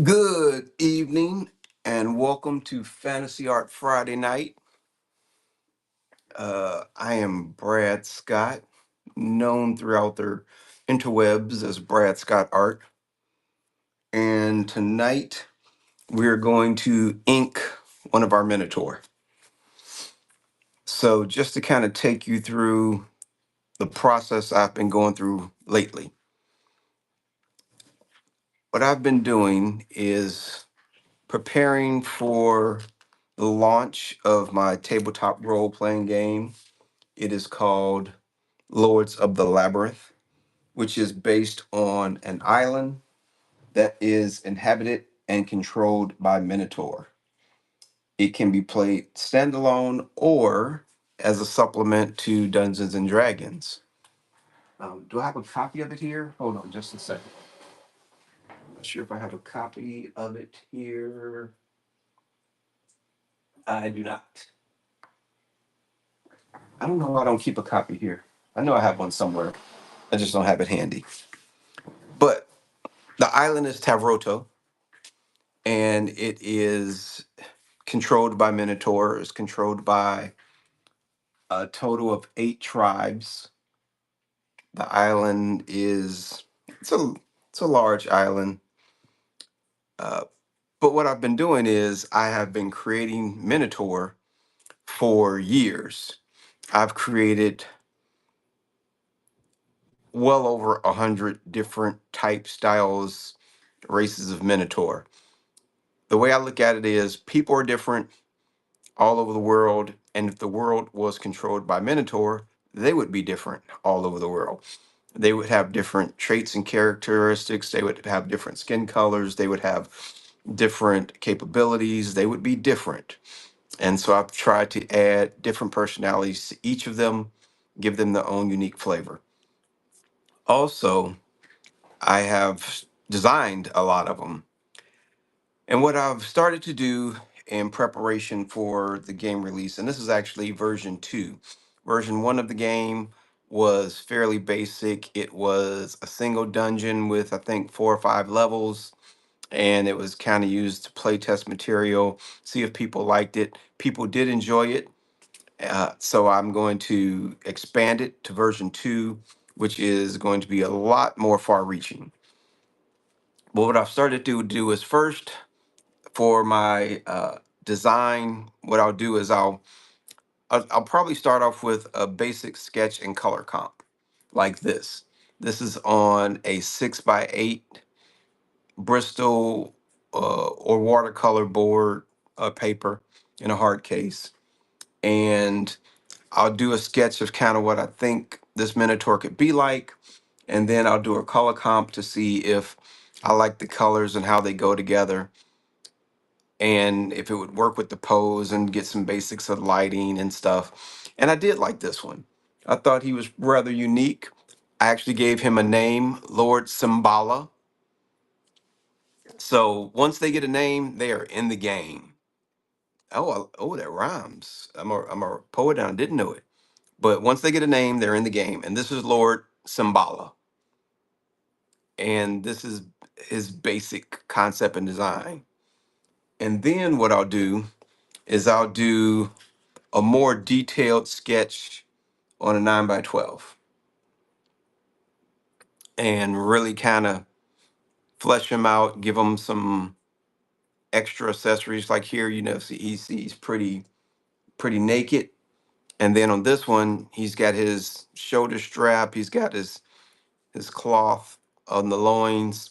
Good evening and welcome to Fantasy Art Friday night. I am Brad Scott, known throughout the interwebs as Brad Scott Art. And tonight we're going to ink one of our Minotaur. So, just to kind of take you through the process I've been going through lately, what I've been doing is preparing for the launch of my tabletop role playing game. It is called Lords of the Labyrinth, which is based on an island that is inhabited and controlled by Minotaur. It can be played standalone or as a supplement to Dungeons and Dragons. Do I have a copy of it here? Hold on just a second. I'm not sure if I have a copy of it here. I do not. I don't know why I don't keep a copy here. I know I have one somewhere. I just don't have it handy. But the island is Tavroto, and it is controlled by Minotaur. It's controlled by a total of 8 tribes. The island is it's a large island. Uh, but what I've been doing is I have been creating Minotaur for years. I've created well over 100 different types, styles, races of Minotaur. The way I look at it is people are different all over the world, and if the world was controlled by Minotaur, they would be different all over the world. They would have different traits and characteristics. They would have different skin colors. They would have different capabilities. They would be different. And so I've tried to add different personalities to each of them, give them their own unique flavor. Also, I have designed a lot of them. And what I've started to do in preparation for the game release, and this is actually version 2. Version 1 of the game was fairly basic. It was a single dungeon with, I think, 4 or 5 levels, and it was kind of used to play test material, see if people liked it. People did enjoy it. So I'm going to expand it to version 2, which is going to be a lot more far reaching. But what I've started to do is first, for my design, what I'll do is I'll probably start off with a basic sketch and color comp like this. This is on a 6x8 Bristol or watercolor board paper in a hard case, and I'll do a sketch of kind of what I think this Minotaur could be like, and then I'll do a color comp to see if I like the colors and how they go together, and if it would work with the pose and get some basics of lighting and stuff. And I did like this one. I thought he was rather unique. I actually gave him a name, Lord Simbala. So once they get a name, they are in the game. Oh, that rhymes. I'm a poet and I didn't know it. But once they get a name, they're in the game. And this is Lord Simbala. And this is his basic concept and design. And then what I'll do is I'll do a more detailed sketch on a 9x12 and really kind of flesh him out, give him some extra accessories. Like here, see, he's pretty naked. And then on this one, he's got his shoulder strap, he's got his cloth on the loins,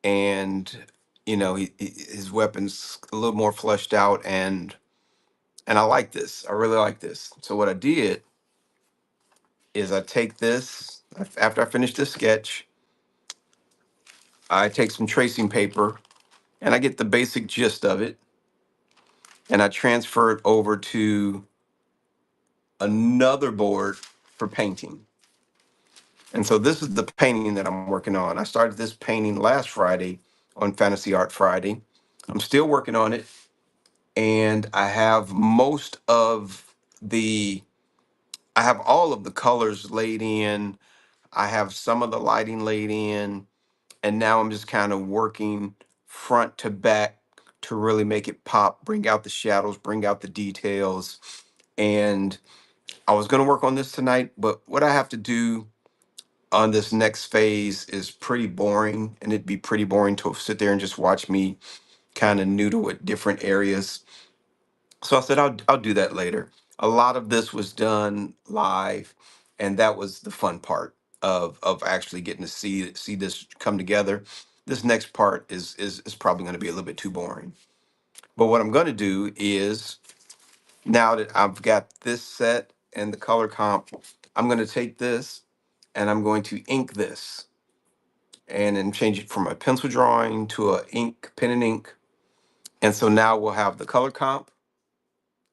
and his weapons a little more fleshed out, and I like this. I really like this. So what I did is I take this after I finish this sketch, I take some tracing paper and I get the basic gist of it, and I transfer it over to another board for painting. And so this is the painting that I'm working on. I started this painting last Friday on Fantasy Art Friday. I'm still working on it, and the I have all of the colors laid in. I have some of the lighting laid in. And now I'm just kind of working front to back to really make it pop, bring out the shadows, bring out the details. And I was going to work on this tonight, but what I have to do on this next phase is pretty boring, and it'd be pretty boring to sit there and just watch me kind of noodle at different areas. So I said I'll do that later. A lot of this was done live, and that was the fun part of actually getting to see this come together. This next part is probably going to be a little bit too boring. But what I'm going to do is, now that I've got this set and the color comp, I'm going to take this and I'm going to ink this and then change it from a pencil drawing to a ink pen and ink. And so now we'll have the color comp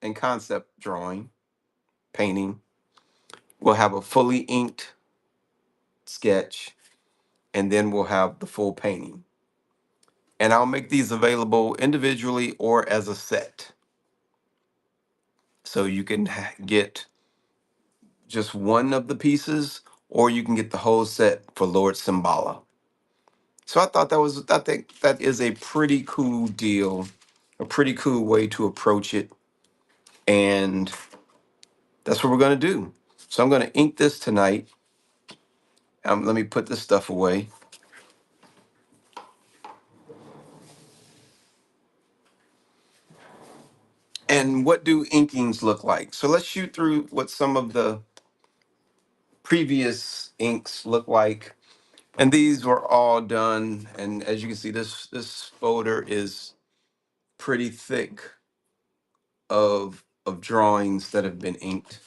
and concept drawing, painting. We'll have a fully inked sketch, and then we'll have the full painting. And I'll make these available individually or as a set. So you can get just one of the pieces, or you can get the whole set for Lord Symbala. So I think that is a pretty cool deal, a pretty cool way to approach it. And that's what we're going to do. So I'm going to ink this tonight. Let me put this stuff away. And what do inkings look like? So let's shoot through what some of the previous inks look like. And these were all done. And as you can see, this folder is pretty thick of drawings that have been inked.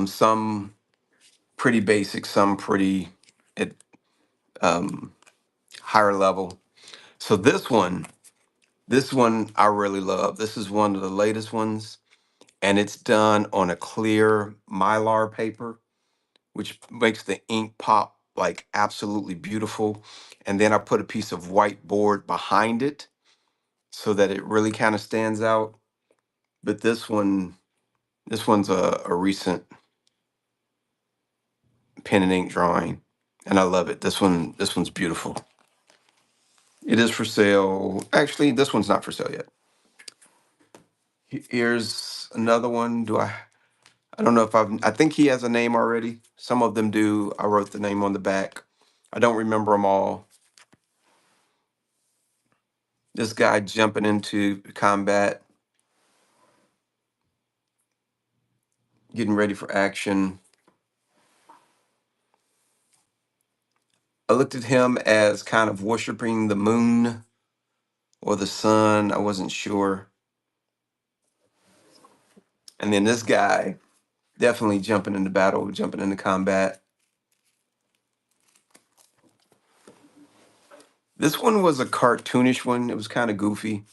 Some pretty basic, some pretty at higher level. So this one I really love. This is one of the latest ones, and it's done on a clear mylar paper, which makes the ink pop like absolutely beautiful. And then I put a piece of whiteboard behind it so that it really kind of stands out. But this one's a recent pen and ink drawing, and I love it. This one's beautiful. It is for sale. Actually, this one's not for sale yet. Here's another one. I don't know if I think he has a name already. Some of them do. I wrote the name on the back. I don't remember them all. This guy jumping into combat, getting ready for action. I looked at him as kind of worshiping the moon or the sun. I wasn't sure. And then this guy definitely jumping into battle, jumping into combat. This one was a cartoonish one. It was kind of goofy.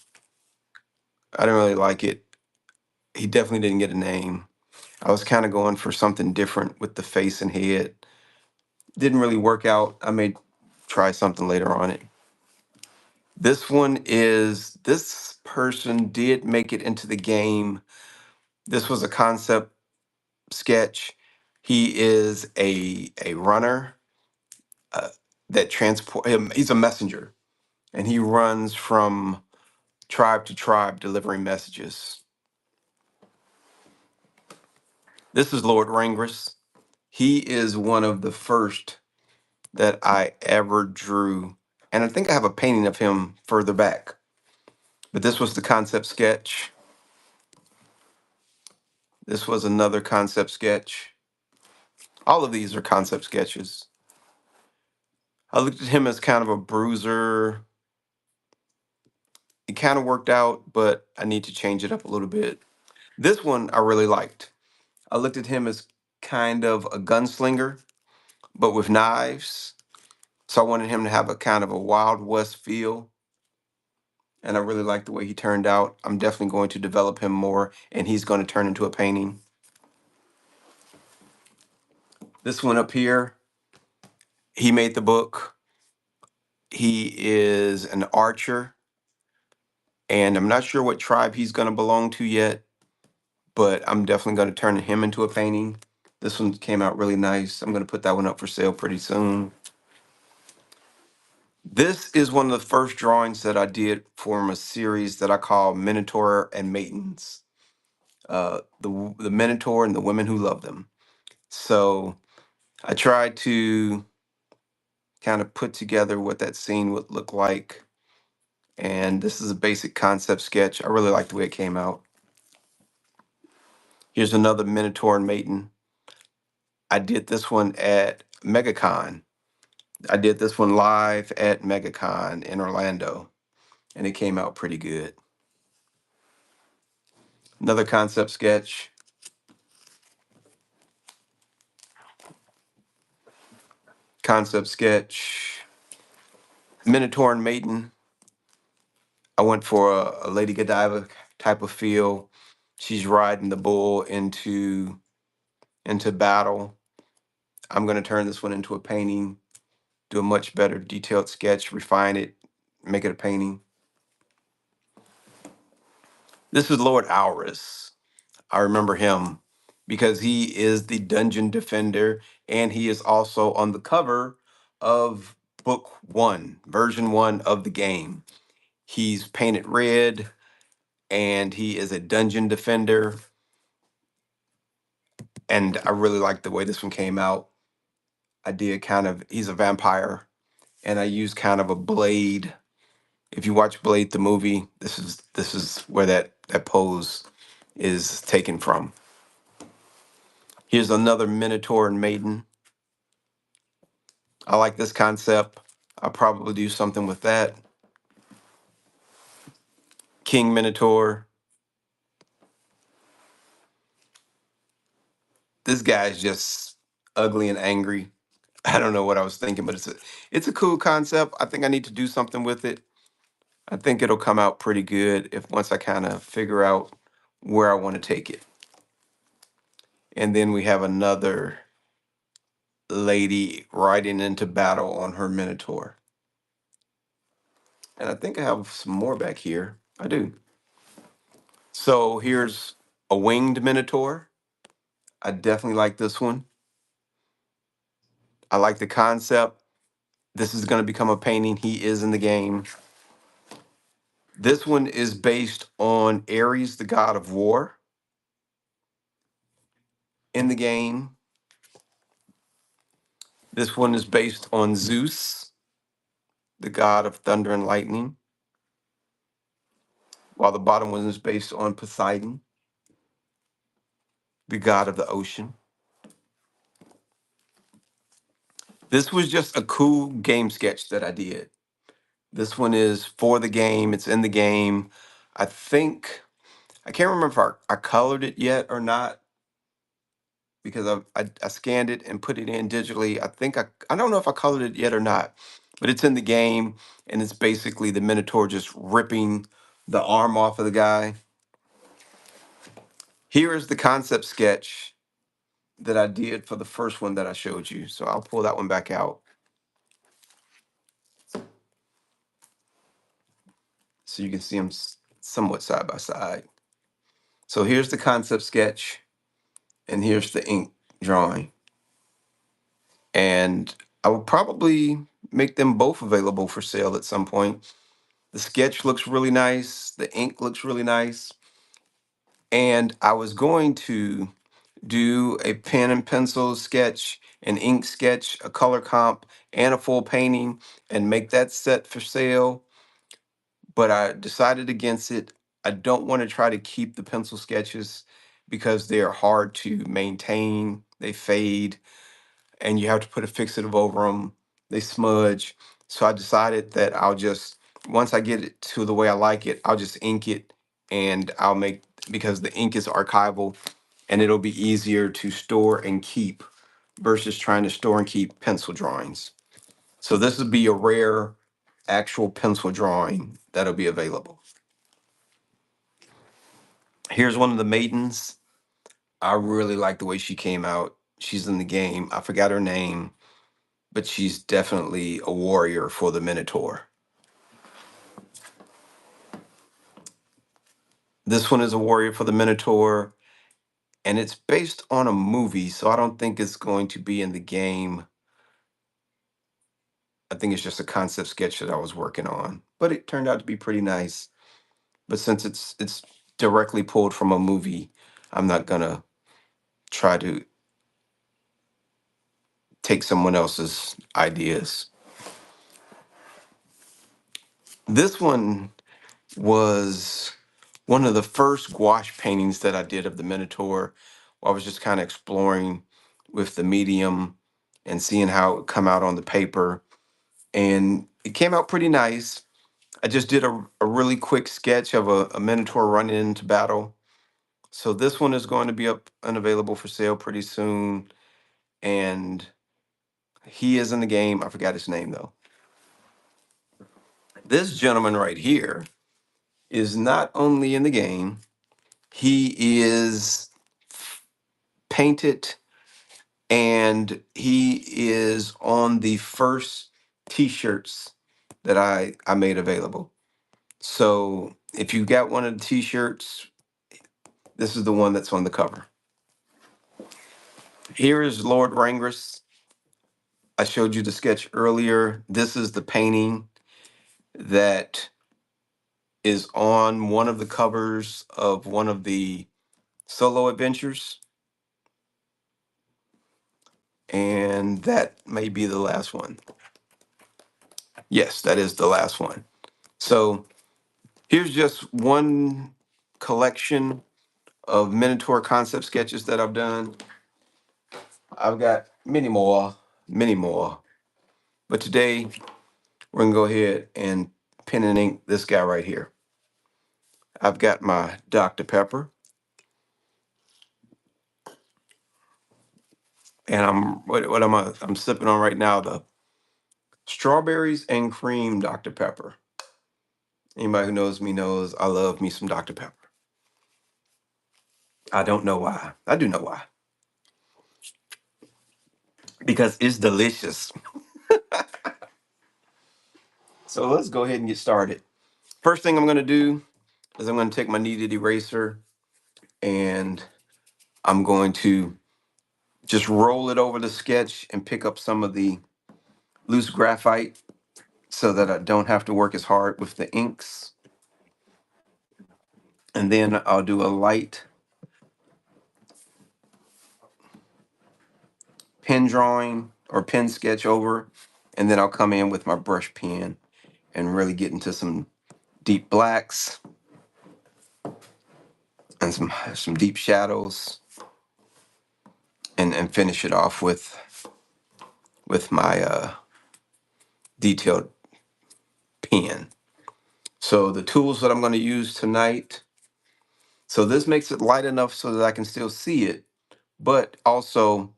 I didn't really like it. He definitely didn't get a name. I was kind of going for something different with the face and head. Didn't really work out. I may try something later on it. This person did make it into the game. This was a concept sketch. He is a runner uh, that transport him. He's a messenger, and he runs from tribe to tribe delivering messages. This is Lord Rangress. He is one of the first that I ever drew. And I think I have a painting of him further back. But this was the concept sketch. This was another concept sketch. All of these are concept sketches. I looked at him as kind of a bruiser. It kind of worked out, but I need to change it up a little bit. This one I really liked. I looked at him as kind of a gunslinger, but with knives. So I wanted him to have a kind of a Wild West feel. And I really like the way he turned out. I'm definitely going to develop him more, and he's going to turn into a painting. This one up here, he made the book. He is an archer, and I'm not sure what tribe he's going to belong to yet, but I'm definitely going to turn him into a painting. This one came out really nice. I'm going to put that one up for sale pretty soon. This is one of the first drawings that I did from a series that I call Minotaur and Maidens. The Minotaur and the women who love them. So I tried to kind of put together what that scene would look like. And this is a basic concept sketch. I really like the way it came out. Here's another Minotaur and Maiden. I did this one at MegaCon. I did this one live at MegaCon in Orlando, and it came out pretty good. Another concept sketch. Concept sketch. Minotaur and Maiden. I went for a Lady Godiva type of feel. She's riding the bull into battle. I'm going to turn this one into a painting, do a much better detailed sketch, refine it, make it a painting. This is Lord Aurus. I remember him because he is the dungeon defender and he is also on the cover of book one, version one of the game. He's painted red and he is a dungeon defender. And I really like the way this one came out. I did he's a vampire and I used kind of a blade. If you watch Blade the movie, this is where that pose is taken from. Here's another Minotaur and Maiden. I like this concept. I'll probably do something with that. King Minotaur. This guy's just ugly and angry. I don't know what I was thinking, but it's a cool concept. I think I need to do something with it. I think it'll come out pretty good if once I kind of figure out where I want to take it. And then we have another lady riding into battle on her Minotaur. And I think I have some more back here. I do. So here's a winged Minotaur. I definitely like this one. I like the concept. This is going to become a painting. He is in the game. This one is based on Ares, the god of war, in the game. This one is based on Zeus, the god of thunder and lightning, while the bottom one is based on Poseidon, the god of the ocean. This was just a cool game sketch that I did. This one is for the game. It's in the game. I think I can't remember if I colored it yet or not because I scanned it and put it in digitally. I don't know if I colored it yet or not, but it's in the game and it's basically the Minotaur just ripping the arm off of the guy. Here is the concept sketch that I did for the first one that I showed you. So I'll pull that one back out so you can see them somewhat side by side. So here's the concept sketch and here's the ink drawing. And I will probably make them both available for sale at some point. The sketch looks really nice. The ink looks really nice. And I was going to do a pen and pencil sketch, an ink sketch, a color comp, and a full painting and make that set for sale. But I decided against it. I don't want to try to keep the pencil sketches because they're hard to maintain. They fade and you have to put a fixative over them. They smudge. So I decided that once I get it to the way I like it, I'll just ink it and because the ink is archival and it'll be easier to store and keep versus trying to store and keep pencil drawings. So this would be a rare actual pencil drawing that'll be available. Here's one of the maidens. I really like the way she came out. She's in the game. I forgot her name, but she's definitely a warrior for the Minotaur. This one is a warrior for the Minotaur, and it's based on a movie, so I don't think it's going to be in the game. I think it's just a concept sketch that I was working on, but it turned out to be pretty nice. But since it's directly pulled from a movie, I'm not gonna try to take someone else's ideas. This one was one of the first gouache paintings that I did of the Minotaur. I was just kind of exploring with the medium and seeing how it would come out on the paper. And it came out pretty nice. I just did a really quick sketch of a Minotaur running into battle. So this one is going to be up and available for sale pretty soon. And he is in the game. I forgot his name though. This gentleman right here is not only in the game, he is painted and he is on the first t-shirts that I made available. So if you got one of the t-shirts, this is the one that's on the cover. Here is Lord Rangress. I showed you the sketch earlier. This is the painting that is on one of the covers of one of the solo adventures. And that may be the last one. Yes, that is the last one. So here's just one collection of Minotaur concept sketches that I've done. I've got many more, many more. But today we're gonna go ahead and pen and ink this guy right here. I've got my Dr. Pepper, and I'm sipping on right now, the strawberries and cream Dr. Pepper. Anybody who knows me knows I love me some Dr. Pepper. I don't know why. I do know why. Because it's delicious. So let's go ahead and get started. First thing I'm going to do is I'm going to take my kneaded eraser and I'm going to just roll it over the sketch and pick up some of the loose graphite so that I don't have to work as hard with the inks. And then I'll do a light pen drawing or pen sketch over, and then I'll come in with my brush pen and really get into some deep blacks and some deep shadows and finish it off with my detailed pen. So the tools that I'm going to use tonight, so this makes it light enough so that I can still see it, but also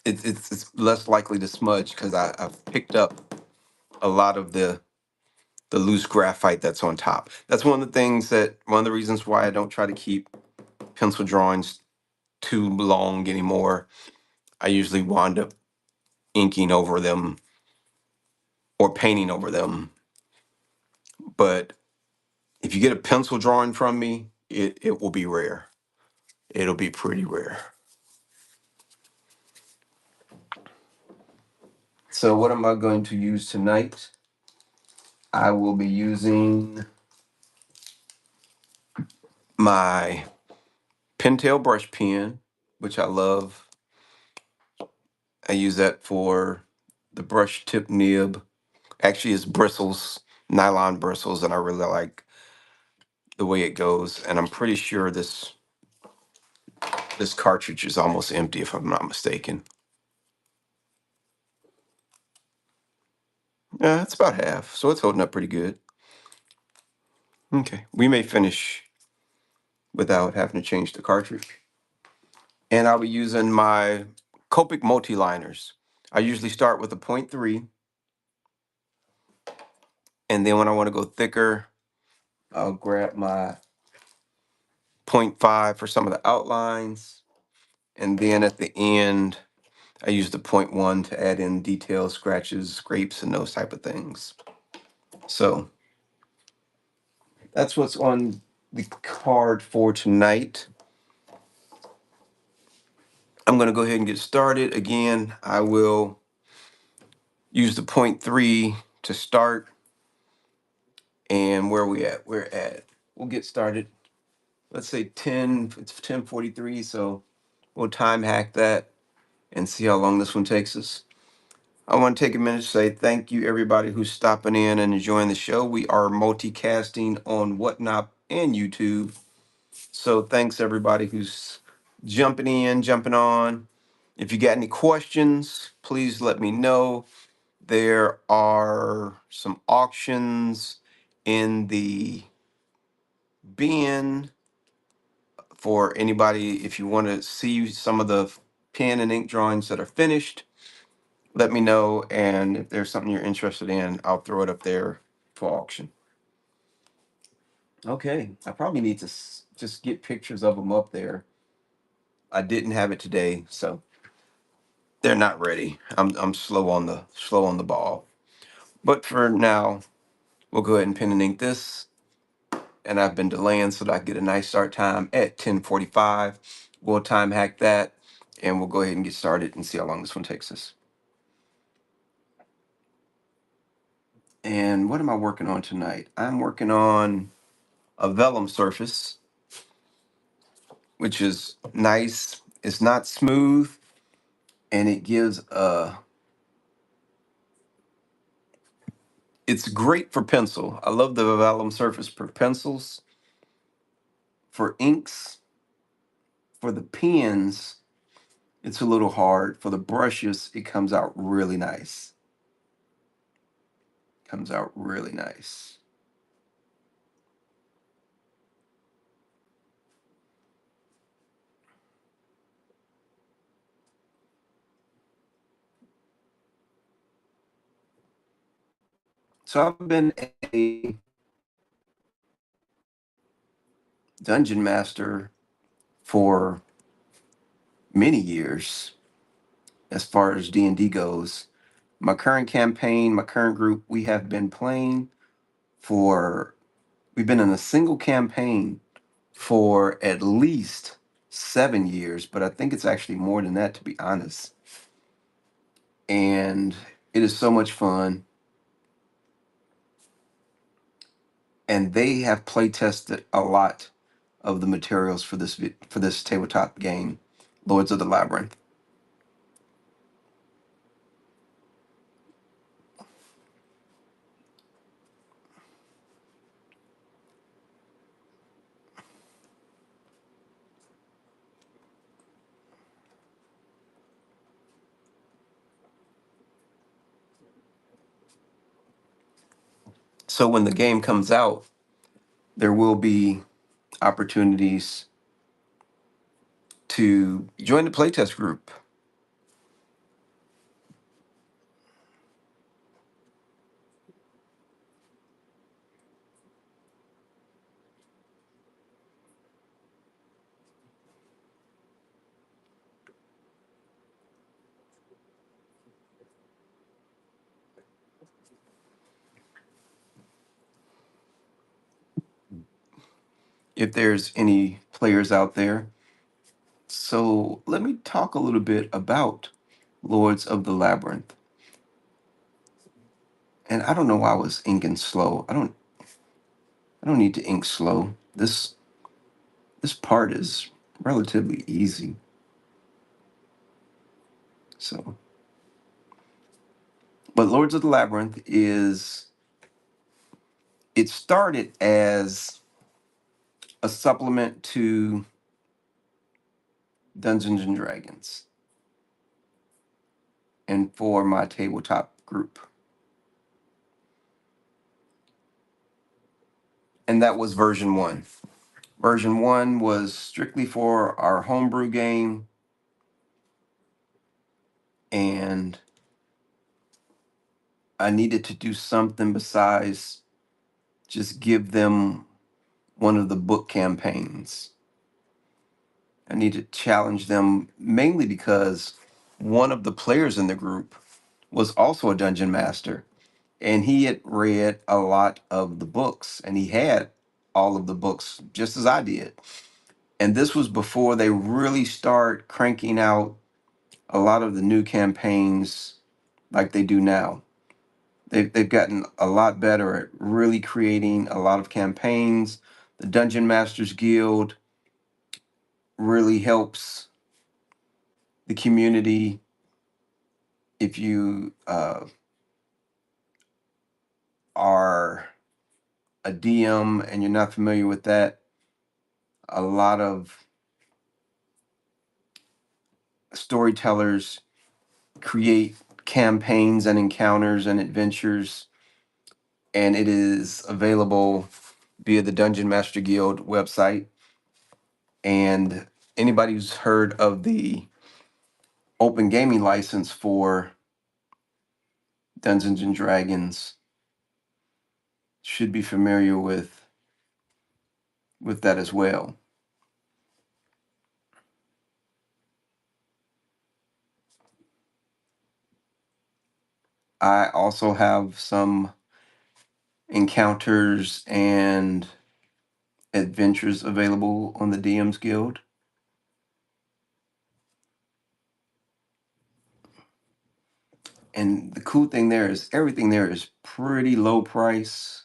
it's less likely to smudge because I've picked up a lot of the loose graphite that's on top. That's one of the reasons why I don't try to keep pencil drawings too long anymore. I usually wind up inking over them or painting over them. But if you get a pencil drawing from me, it will be rare. It'll be pretty rare. So what am I going to use tonight? I will be using my Pentel brush pen, which I love. I use that for the brush tip nib. Actually, it's bristles, nylon bristles, and I really like the way it goes. And I'm pretty sure this cartridge is almost empty, if I'm not mistaken. Yeah, it's about half, so it's holding up pretty good. Okay, we may finish without having to change the cartridge. And I'll be using my Copic multi-liners. I usually start with a 0.3, and then when I want to go thicker, I'll grab my 0.5 for some of the outlines, and then at the end, I use the 0.1 to add in details, scratches, scrapes, and those type of things. So that's what's on the card for tonight. I'm going to go ahead and get started. Again, I will use the point three to start. And where we at? We'll get started. Let's say 10, it's 10:43, so we'll time hack that and see how long this one takes us. I want to take a minute to say thank you everybody who's stopping in and enjoying the show. We are multicasting on Whatnot and YouTube. So thanks everybody who's jumping in, jumping on. If you got any questions, please let me know. There are some auctions in the bin for anybody. If you want to see some of the pen and ink drawings that are finished, let me know. And if there's something you're interested in, I'll throw it up there for auction. Okay, I probably need to just get pictures of them up there. I didn't have it today, so they're not ready. I'm slow on the ball. But for now, we'll go ahead and pen and ink this. And I've been delaying so that I get a nice start time at 10:45. We'll time hack that and we'll go ahead and get started and see how long this one takes us. And what am I working on tonight? I'm working on a vellum surface, which is nice. It's not smooth and it gives it's great for pencil. I love the vellum surface for pencils, for inks, for the pens. It's a little hard. For the brushes, it comes out really nice. Comes out really nice. So I've been a dungeon master for many years as far as D&D goes. My current campaign, my current group, we have been playing for, we've been in a single campaign for at least 7 years, but I think it's actually more than that, to be honest. And it is so much fun. And they have play tested a lot of the materials for this tabletop game, Lords of the Labyrinth. So when the game comes out, there will be opportunities to join the playtest group. If there's any players out there. So let me talk a little bit about Lords of the Labyrinth. And I don't know why I was inking slow. I don't need to ink slow. This part is relatively easy. So, but Lords of the Labyrinth is, it started as a supplement to Dungeons and Dragons and for my tabletop group. And that was version one. Version one was strictly for our homebrew game, and I needed to do something besides just give them one of the book campaigns. I need to challenge them mainly because one of the players in the group was also a dungeon master and he had read a lot of the books and he had all of the books just as I did. And this was before they really start cranking out a lot of the new campaigns like they do now. They've gotten a lot better at really creating a lot of campaigns. The Dungeon Masters Guild really helps the community. If you are a DM and you're not familiar with that, a lot of storytellers create campaigns and encounters and adventures, and it is available via the Dungeon Master Guild website. And anybody who's heard of the open gaming license for Dungeons and Dragons should be familiar with that as well. I also have some encounters and adventures available on the DM's Guild. And the cool thing there is everything there is pretty low price.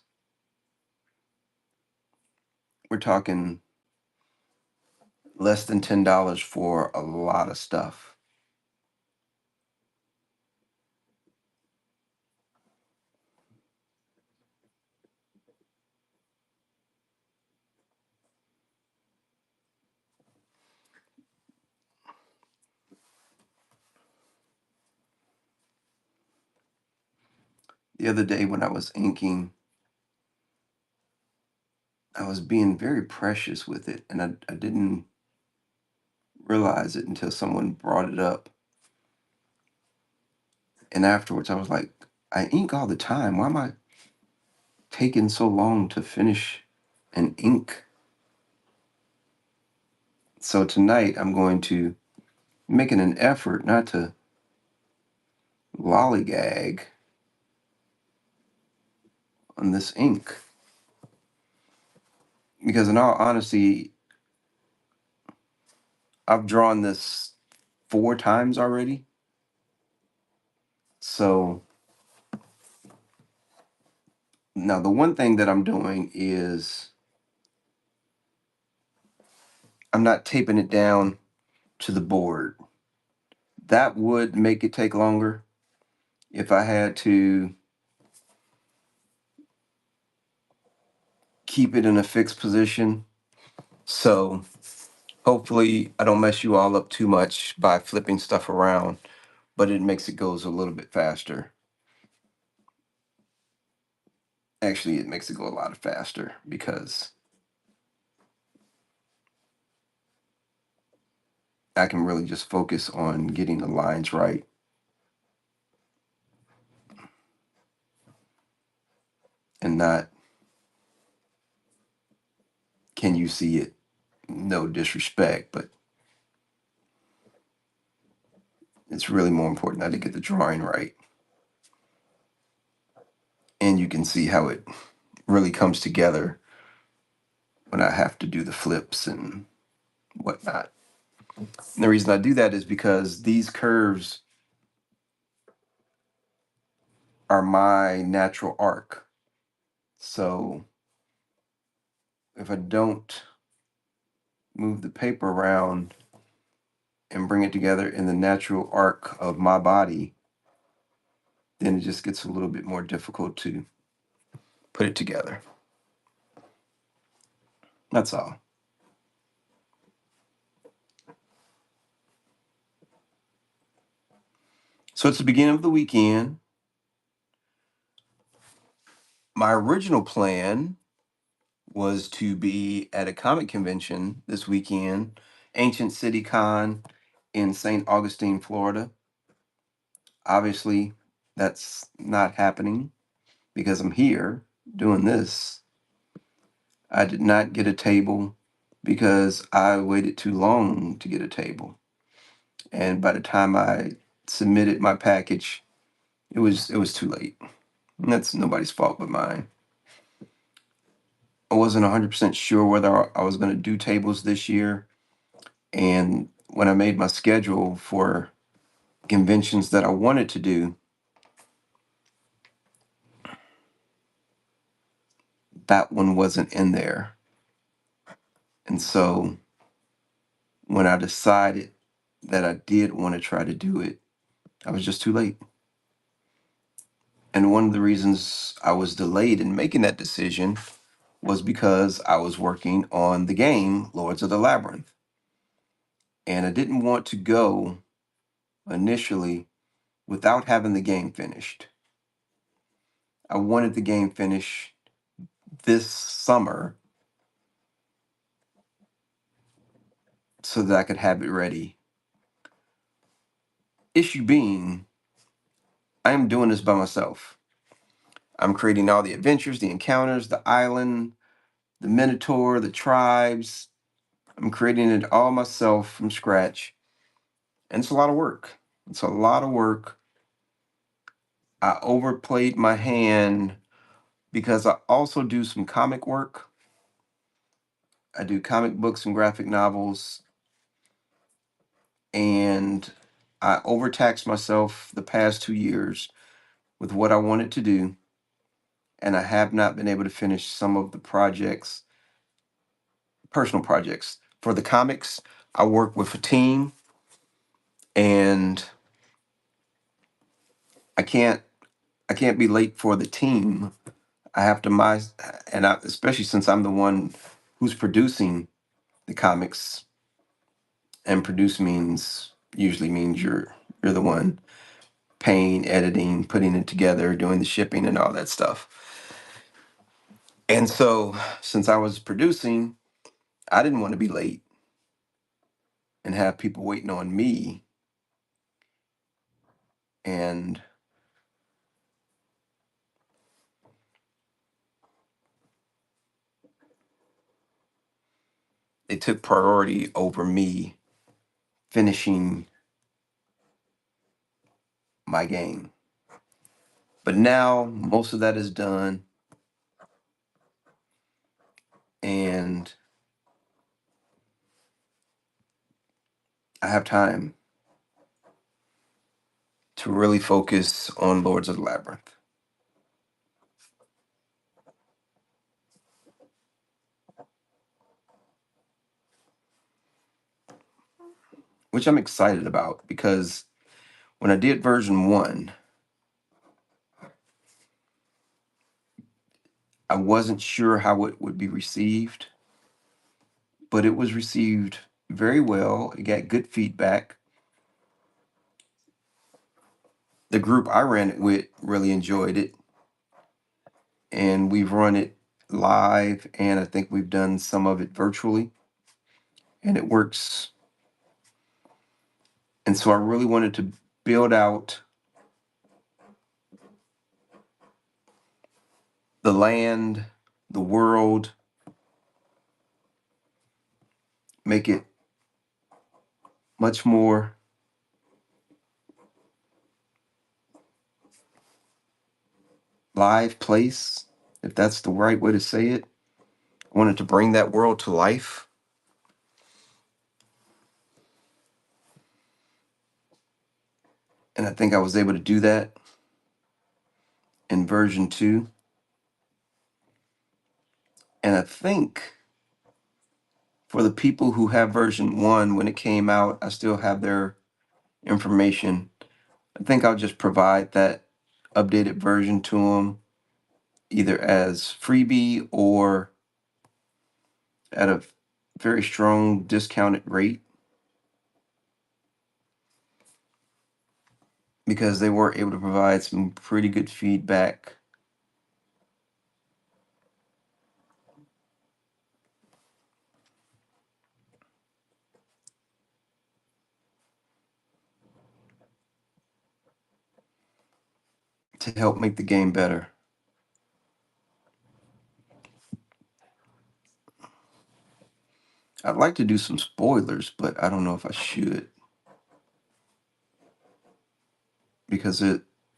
We're talking less than $10 for a lot of stuff. The other day when I was inking, I was being very precious with it, and I didn't realize it until someone brought it up. And afterwards, I was like, I ink all the time. Why am I taking so long to finish an ink? So tonight, I'm going to making an effort not to lollygag on this ink. Because in all honesty, I've drawn this 4 times already. So now the one thing that I'm doing is I'm not taping it down to the board. That would make it take longer if I had to keep it in a fixed position. So hopefully I don't mess you all up too much by flipping stuff around, but it makes it goes a little bit faster. Actually, it makes it go a lot faster because I can really just focus on getting the lines right and not can you see it? No disrespect, but it's really more important that I get the drawing right. And you can see how it really comes together when I have to do the flips and whatnot. And the reason I do that is because these curves are my natural arc. So if I don't move the paper around and bring it together in the natural arc of my body, then it just gets a little bit more difficult to put it together. That's all. So it's the beginning of the weekend. My original plan was to be at a comic convention this weekend, Ancient City Con in St. Augustine, Florida. Obviously, that's not happening because I'm here doing this. I did not get a table because I waited too long to get a table. And by the time I submitted my package, it was too late. And that's nobody's fault but mine. I wasn't 100% sure whether I was going to do tables this year. And when I made my schedule for conventions that I wanted to do, that one wasn't in there. And so when I decided that I did want to try to do it, I was just too late. And one of the reasons I was delayed in making that decision was because I was working on the game Lords of the Labyrinth. And I didn't want to go initially without having the game finished. I wanted the game finished this summer so that I could have it ready. Issue being, I am doing this by myself. I'm creating all the adventures, the encounters, the island, the Minotaur, the tribes. I'm creating it all myself from scratch. And it's a lot of work. It's a lot of work. I overplayed my hand because I also do some comic work. I do comic books and graphic novels, and I overtaxed myself the past 2 years with what I wanted to do, and I have not been able to finish some of the projects, personal projects. For the comics, I work with a team, and I can't I can't be late for the team. I have to especially since I'm the one who's producing the comics, and produce means usually means you're the one paying, editing, putting it together, doing the shipping and all that stuff. And so since I was producing, I didn't want to be late and have people waiting on me. And it took priority over me finishing my game. But now most of that is done, and I have time to really focus on Lords of the Labyrinth, which I'm excited about because when I did version one, I wasn't sure how it would be received, but it was received very well. It got good feedback. The group I ran it with really enjoyed it, and we've run it live, and I think we've done some of it virtually, and it works. And so I really wanted to build out the land, the world, make it much more live place, if that's the right way to say it. I wanted to bring that world to life. And I think I was able to do that in version two. And I think for the people who have version one, when it came out, I still have their information. I think I'll just provide that updated version to them either as freebie or at a very strong discounted rate because they were able to provide some pretty good feedback to help make the game better. I'd like to do some spoilers, but I don't know if I should because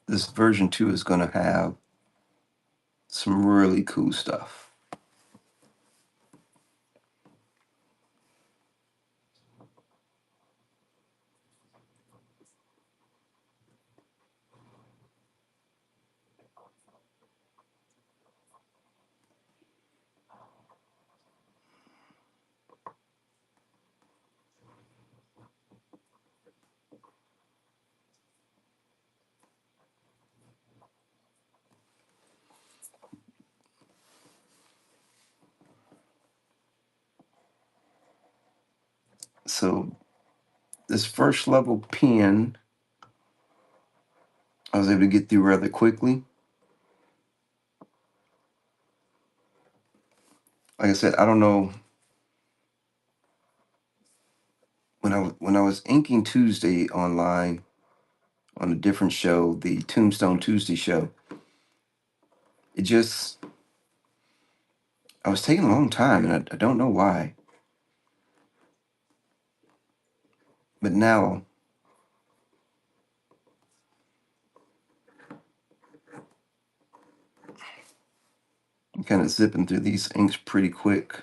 this version 2 is going to have some really cool stuff. this first level pen, I was able to get through rather quickly. Like I said, I don't know, when I was inking Tuesday online on a different show, the Tombstone Tuesday show, it just, I was taking a long time, and I don't know why. But now I'm kind of zipping through these inks pretty quick.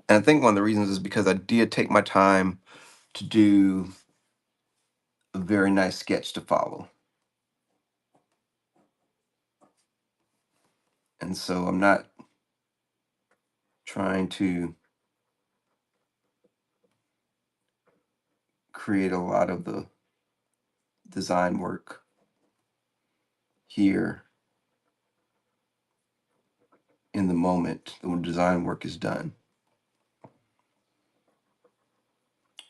And I think one of the reasons is because I did take my time to do a very nice sketch to follow. And so I'm not trying to create a lot of the design work here in the moment when design work is done.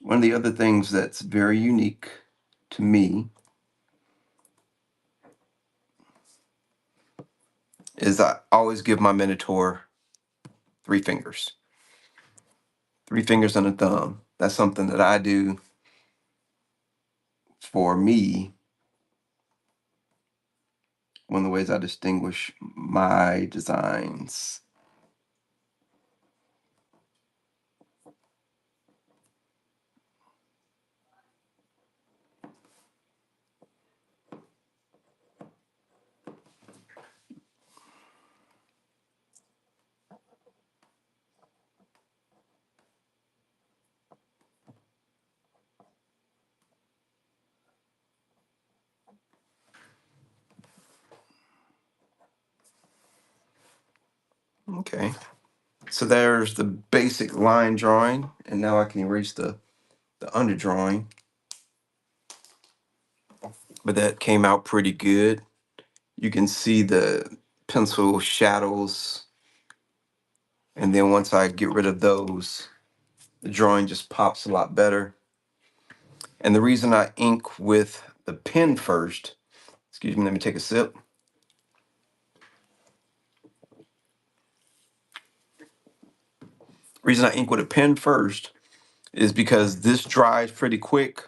One of the other things that's very unique to me is I always give my Minotaur 3 fingers. 3 fingers and a thumb. That's something that I do for me. One of the ways I distinguish my designs. Okay. So there's the basic line drawing, and now I can erase the under drawing. But that came out pretty good. You can see the pencil shadows, and then once I get rid of those, the drawing just pops a lot better. And the reason I ink with the pen first, excuse me, let me take a sip. Reason I ink with a pen first is because this dries pretty quick,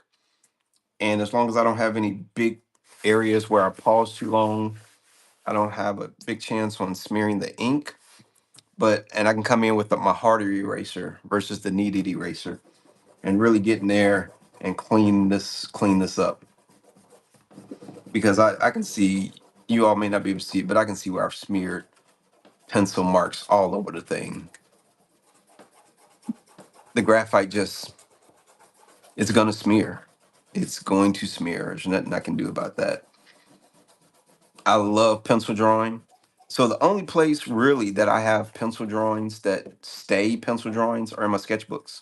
and as long as I don't have any big areas where I pause too long, I don't have a big chance on smearing the ink. And I can come in with my harder eraser versus the kneaded eraser and really get in there and clean this up. Because I can see, you all may not be able to see it, but I can see where I've smeared pencil marks all over the thing. The graphite just, it's gonna smear. It's going to smear. There's nothing I can do about that. I love pencil drawing. So the only place really that I have pencil drawings that stay pencil drawings are in my sketchbooks.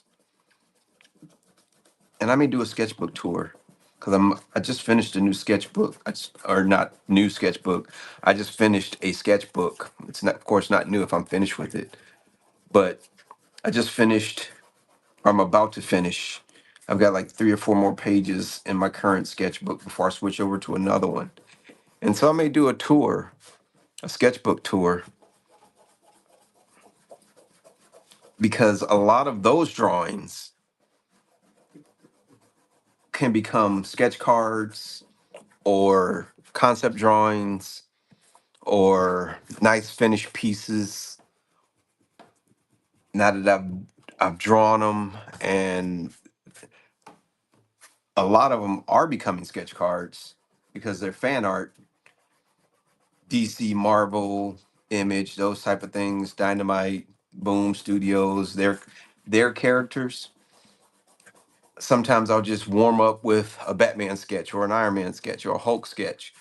And I may do a sketchbook tour because I just finished a new sketchbook. Or not new sketchbook. I just finished a sketchbook. It's not, of course, not new if I'm finished with it, but I just finished, or I'm about to finish. I've got like 3 or 4 more pages in my current sketchbook before I switch over to another one. And so I may do a tour, a sketchbook tour, because a lot of those drawings can become sketch cards or concept drawings or nice finished pieces. Now that I've drawn them, and a lot of them are becoming sketch cards because they're fan art. DC, Marvel, Image, those type of things, Dynamite, Boom Studios, their characters. Sometimes I'll just warm up with a Batman sketch or an Iron Man sketch or a Hulk sketch,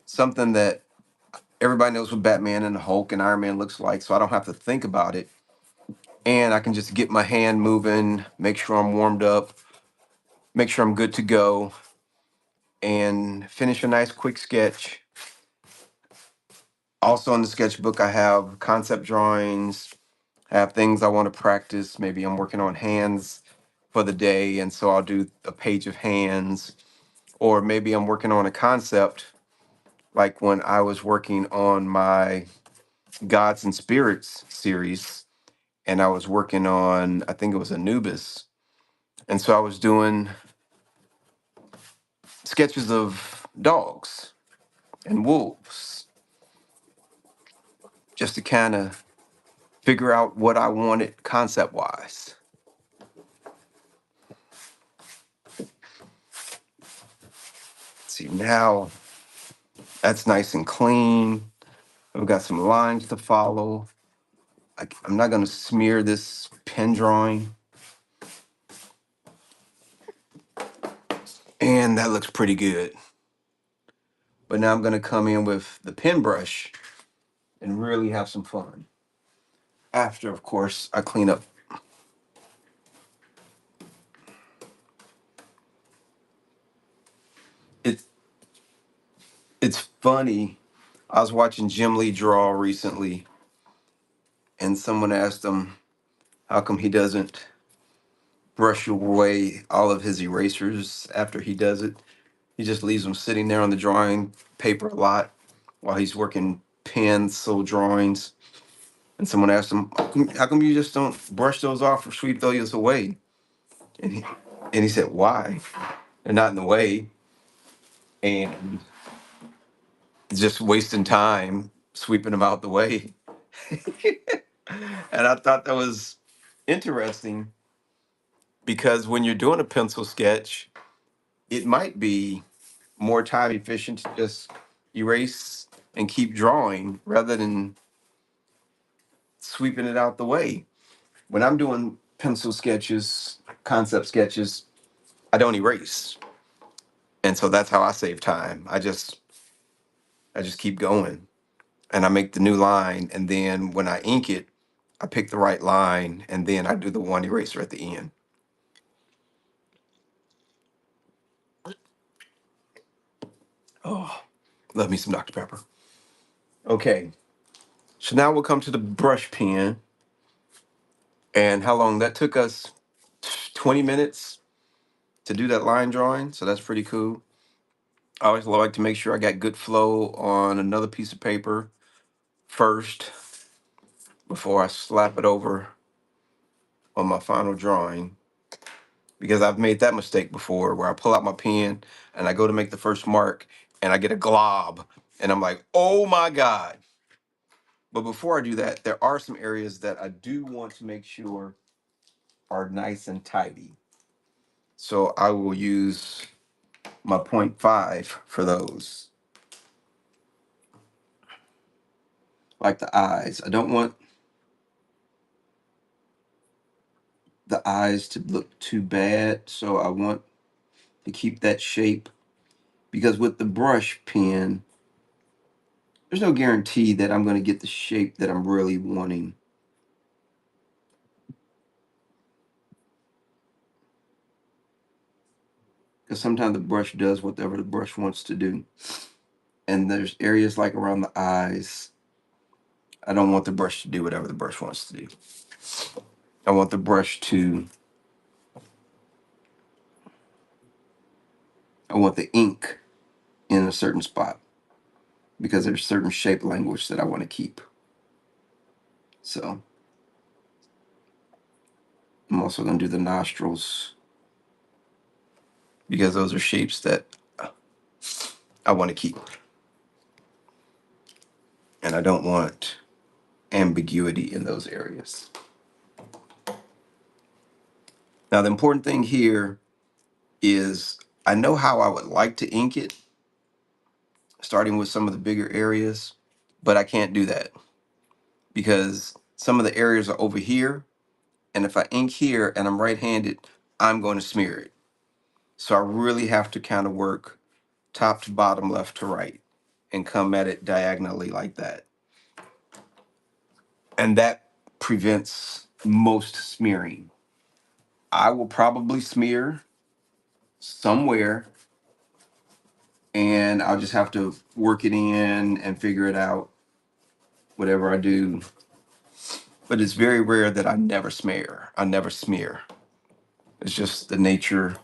something that everybody knows what Batman and Hulk and Iron Man looks like, so I don't have to think about it. And I can just get my hand moving, make sure I'm warmed up, make sure I'm good to go, and finish a nice quick sketch. Also in the sketchbook, I have concept drawings, I have things I want to practice. Maybe I'm working on hands for the day, and so I'll do a page of hands. Or maybe I'm working on a concept, like when I was working on my Gods and Spirits series, and I was working on, I think it was Anubis. And so I was doing sketches of dogs and wolves just to kind of figure out what I wanted concept wise. See, now that's nice and clean. I've got some lines to follow. I'm not going to smear this pen drawing. And that looks pretty good. But now I'm going to come in with the pen brush and really have some fun. After, of course, I clean up. It's it's funny. I was watching Jim Lee draw recently, and someone asked him how come he doesn't brush away all of his erasers after he does it. He just leaves them sitting there on the drawing paper a lot while he's working pencil drawings. And someone asked him, how come you just don't brush those off or sweep those away? And he said, why? They're not in the way. And just wasting time sweeping them out the way. And I thought that was interesting because when you're doing a pencil sketch, it might be more time efficient to just erase and keep drawing rather than sweeping it out the way. When I'm doing pencil sketches, concept sketches, I don't erase. And so that's how I save time. I just keep going and I make the new line, and then when I ink it, I pick the right line, and then I do the one eraser at the end. Oh, love me some Dr. Pepper. Okay, so now we'll come to the brush pen, and how long that took us, 20 minutes to do that line drawing, so that's pretty cool. I always like to make sure I got good flow on another piece of paper first before I slap it over on my final drawing, because I've made that mistake before where I pull out my pen and I go to make the first mark and I get a glob and I'm like, oh my God. But before I do that, there are some areas that I do want to make sure are nice and tidy. So I will use my 0.5 for those. Like the eyes. I don't want the eyes to look too bad, so I want to keep that shape, because with the brush pen, there's no guarantee that I'm going to get the shape that I'm really wanting. Because sometimes the brush does whatever the brush wants to do. And there's areas like around the eyes, I don't want the brush to do whatever the brush wants to do. I want the brush to, I want the ink in a certain spot, because there's certain shape language that I want to keep. So I'm also going to do the nostrils, because those are shapes that I want to keep. And I don't want ambiguity in those areas. Now, the important thing here is I know how I would like to ink it, starting with some of the bigger areas, but I can't do that because some of the areas are over here. And if I ink here and I'm right-handed, I'm going to smear it. So I really have to kind of work top to bottom, left to right, and come at it diagonally like that. And that prevents most smearing. I will probably smear somewhere, and I'll just have to work it in and figure it out whatever I do, but it's very rare that I never smear. I never smear. It's just the nature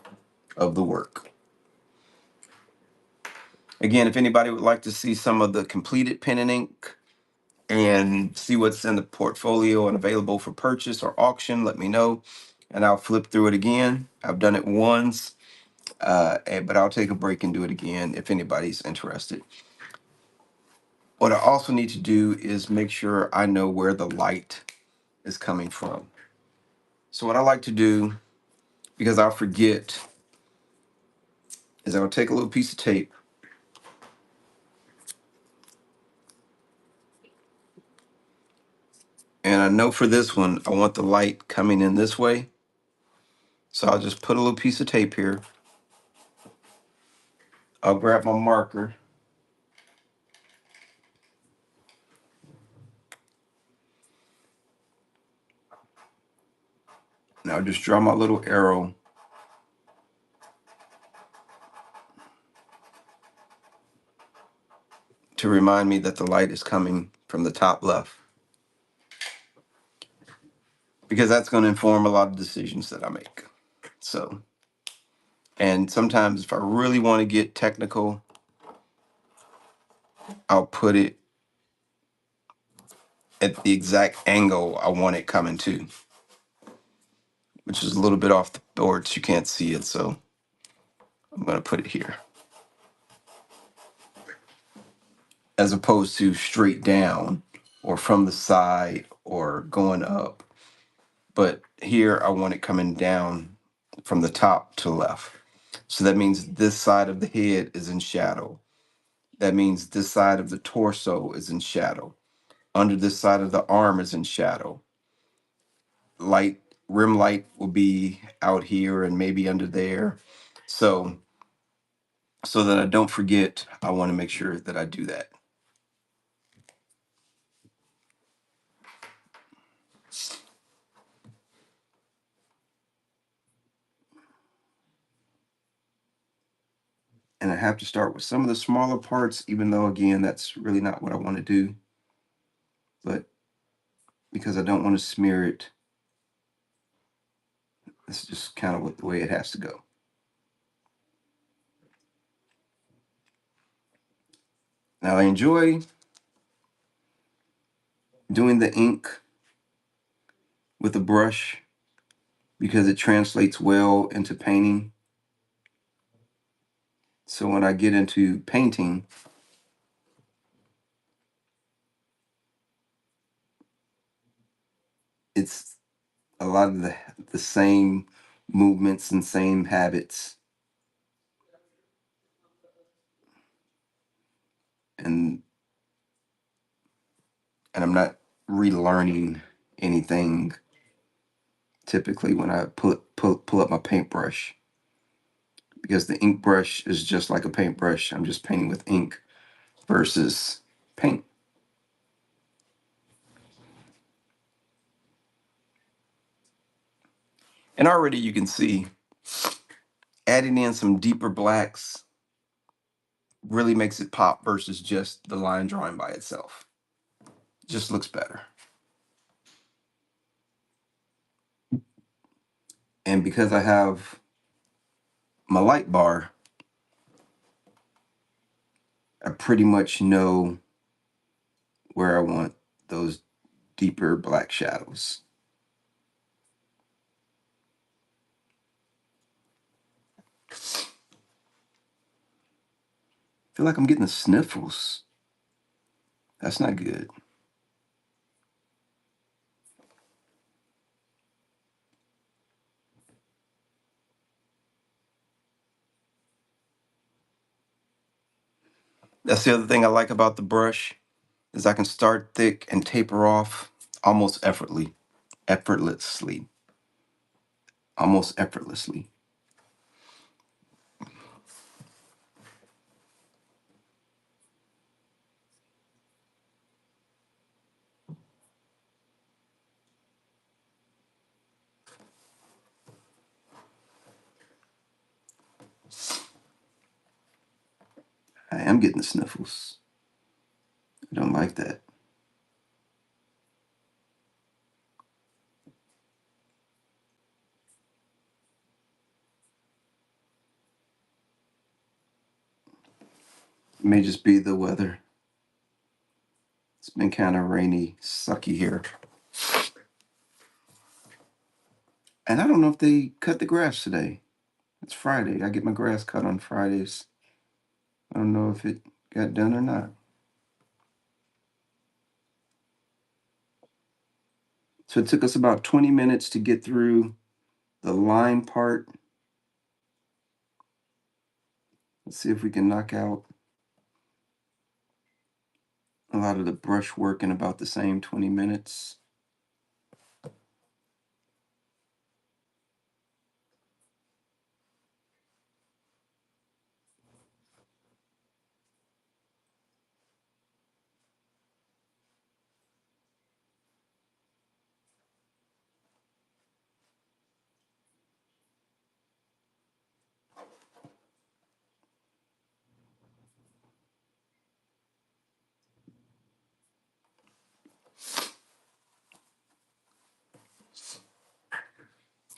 of the work. Again, if anybody would like to see some of the completed pen and ink and see what's in the portfolio and available for purchase or auction, let me know and I'll flip through it again. I've done it once, but I'll take a break and do it again if anybody's interested. What I also need to do is make sure I know where the light is coming from. So what I like to do, because I'll forget, is I'll take a little piece of tape and I know for this one, I want the light coming in this way. So I'll just put a little piece of tape here. I'll grab my marker. And I'll just draw my little arrow to remind me that the light is coming from the top left. Because that's going to inform a lot of decisions that I make. So, and sometimes if I really want to get technical, I'll put it at the exact angle I want it coming to, which is a little bit off the board so you can't see it. So I'm going to put it here as opposed to straight down or from the side or going up. But here I want it coming down from the top to left. So that means this side of the head is in shadow. That means this side of the torso is in shadow. Under this side of the arm is in shadow. Light, rim light will be out here and maybe under there. So that I don't forget, I want to make sure that I do that. And I have to start with some of the smaller parts, even though again, that's really not what I want to do. But because I don't want to smear it, it's just kind of the way it has to go. Now I enjoy doing the ink with a brush because it translates well into painting. So when I get into painting, it's a lot of the same movements and same habits. And I'm not relearning anything typically when I pull up my paintbrush, because the ink brush is just like a paintbrush. I'm just painting with ink versus paint. And already you can see adding in some deeper blacks really makes it pop versus just the line drawing by itself. It just looks better. And because I have my light bar, I pretty much know where I want those deeper black shadows. I feel like I'm getting the sniffles. That's not good. That's the other thing I like about the brush is I can start thick and taper off almost effortlessly, almost effortlessly. I am getting the sniffles. I don't like that. It may just be the weather. It's been kind of rainy, sucky here. And I don't know if they cut the grass today. It's Friday. I get my grass cut on Fridays. I don't know if it got done or not. So it took us about 20 minutes to get through the line part. Let's see if we can knock out a lot of the brush work in about the same 20 minutes.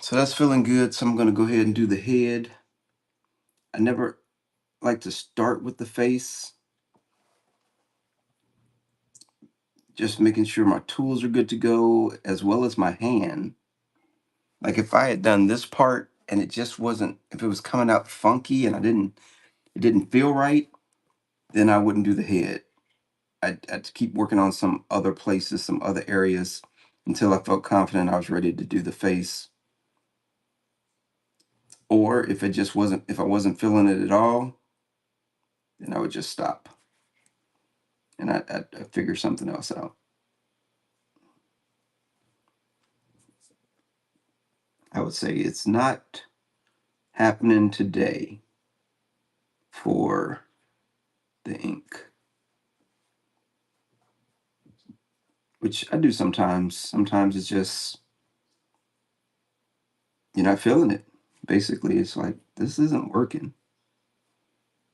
So that's feeling good. So I'm going to go ahead and do the head. I never like to start with the face. Just making sure my tools are good to go, as well as my hand. Like if I had done this part and it just wasn't, if it was coming out funky and it didn't feel right, then I wouldn't do the head. I'd keep working on some other places, some other areas until I felt confident I was ready to do the face. Or if it just wasn't, if I wasn't feeling it at all, then I would just stop and I'd figure something else out. I would say it's not happening today for the ink, which I do sometimes. Sometimes it's just, you're not feeling it. Basically, it's like, this isn't working.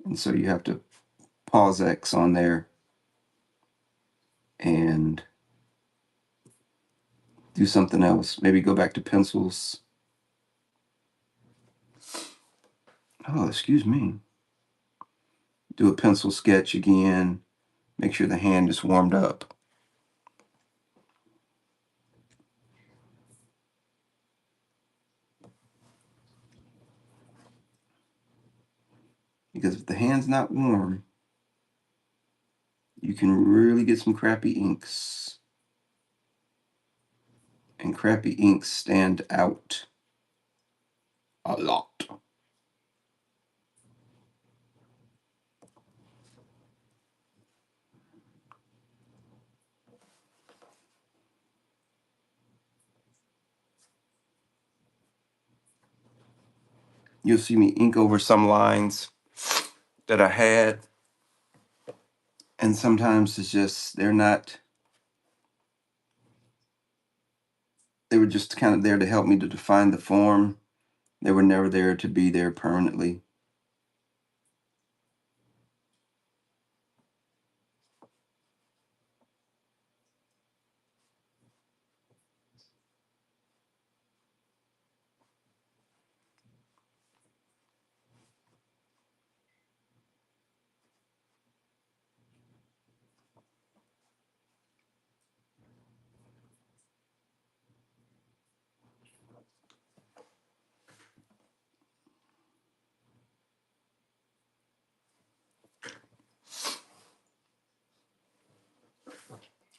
And so you have to pause X on there and do something else. Maybe go back to pencils. Oh, excuse me. Do a pencil sketch again. Make sure the hand is warmed up. Because if the hand's not warm, you can really get some crappy inks. And crappy inks stand out a lot. You'll see me ink over some lines that I had. And sometimes it's just, they were just kind of there to help me to define the form. They were never there to be there permanently.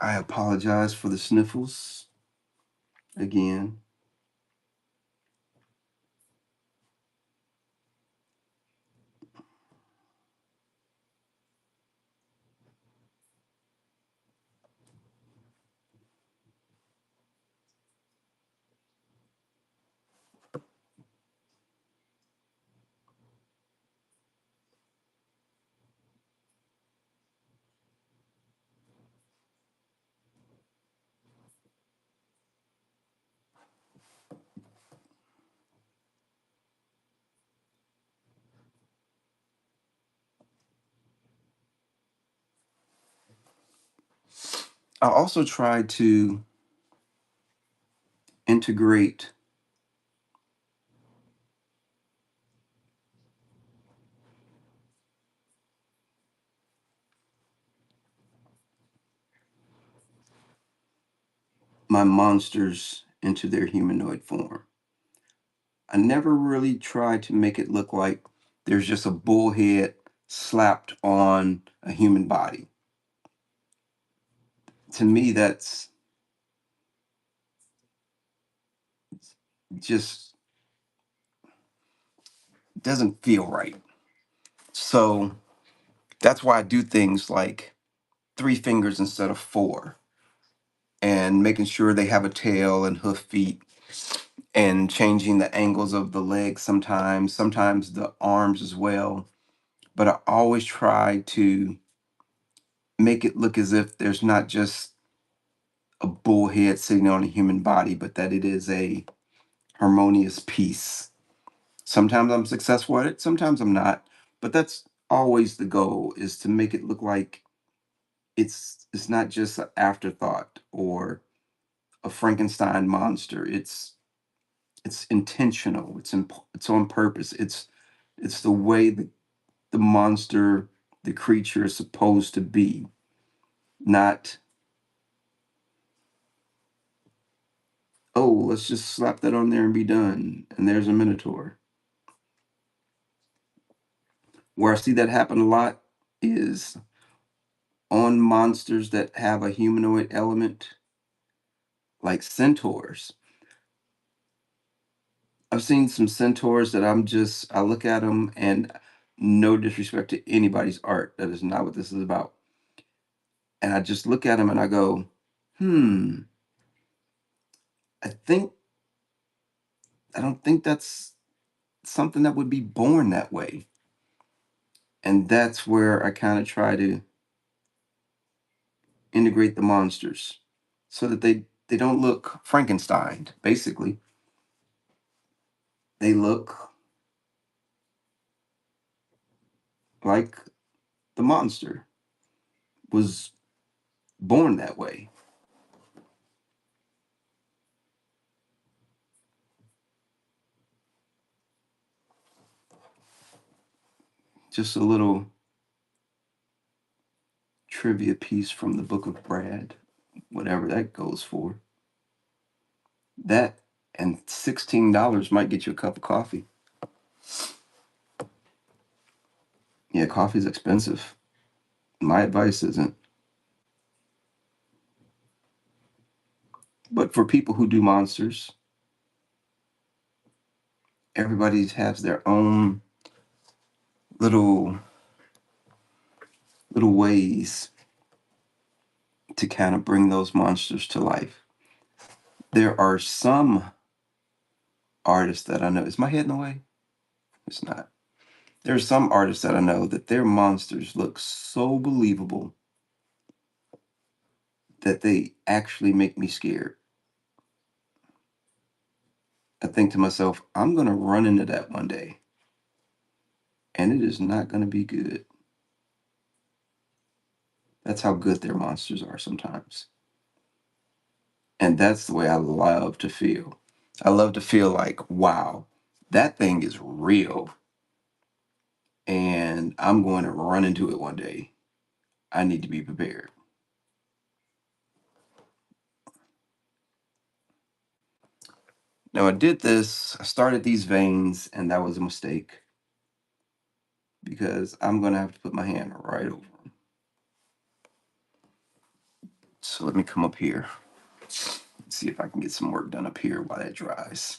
I apologize for the sniffles again. I also tried to integrate my monsters into their humanoid form. I never really tried to make it look like there's just a bullhead slapped on a human body. To me, that's just doesn't feel right. So that's why I do things like three fingers instead of four, and making sure they have a tail and hoof feet, and changing the angles of the legs sometimes the arms as well. But I always try to make it look as if there's not just a bullhead sitting on a human body, but that it is a harmonious piece. Sometimes I'm successful at it, sometimes I'm not, but that's always the goal, is to make it look like it's not just an afterthought or a Frankenstein monster. It's intentional. It's on purpose. It's the way the monster, the creature is supposed to be, not, oh, let's just slap that on there and be done. And there's a Minotaur. Where I see that happen a lot is on monsters that have a humanoid element, like centaurs. I've seen some centaurs that I look at them, and no disrespect to anybody's art, that is not what this is about. And I just look at them and I go, hmm, I think, I don't think that's something that would be born that way. And that's where I kind of try to integrate the monsters so that they don't look Frankenstein, basically. They look like the monster was born that way. Just a little trivia piece from the Book of Brad, whatever that goes for. That and $16 might get you a cup of coffee. Yeah, coffee's expensive. My advice isn't. But for people who do monsters, everybody has their own little little ways to kind of bring those monsters to life. There are some artists that I know. Is my head in the way? It's not. There are some artists that I know that their monsters look so believable that they actually make me scared. I think to myself, I'm going to run into that one day, and it is not going to be good. That's how good their monsters are sometimes. And that's the way I love to feel. I love to feel like, wow, that thing is real, and I'm going to run into it one day. I need to be prepared. Now, I started these veins, and that was a mistake because I'm going to have to put my hand right over them. So let me come up here. See if I can get some work done up here while that dries.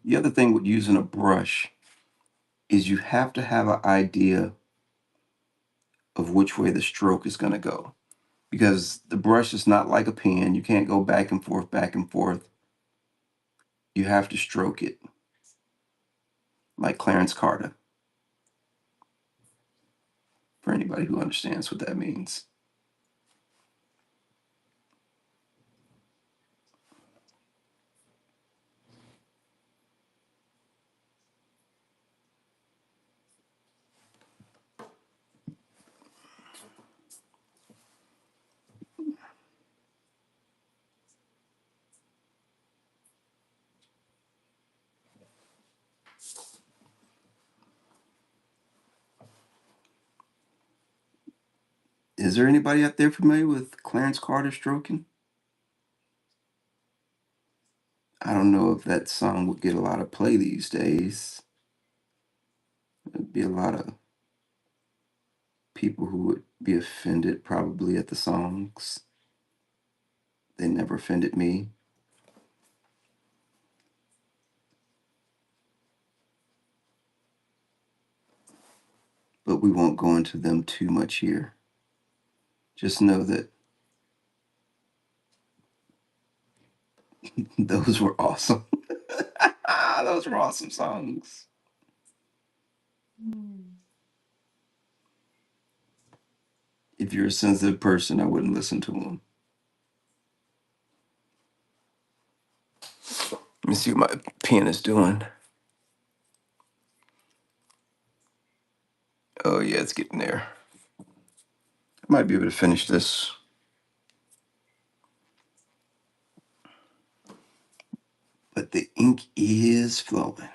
The other thing with using a brush is you have to have an idea of which way the stroke is going to go, because the brush is not like a pen. You can't go back and forth, back and forth. You have to stroke it like Clarence Carter, for anybody who understands what that means. Is there anybody out there familiar with Clarence Carter stroking? I don't know if that song would get a lot of play these days. There'd be a lot of people who would be offended probably at the songs. They never offended me. But we won't go into them too much here. Just know that those were awesome. Those were awesome songs. If you're a sensitive person, I wouldn't listen to them. Let me see what my pen is doing. Oh, yeah, it's getting there. I might be able to finish this. But the ink is flowing.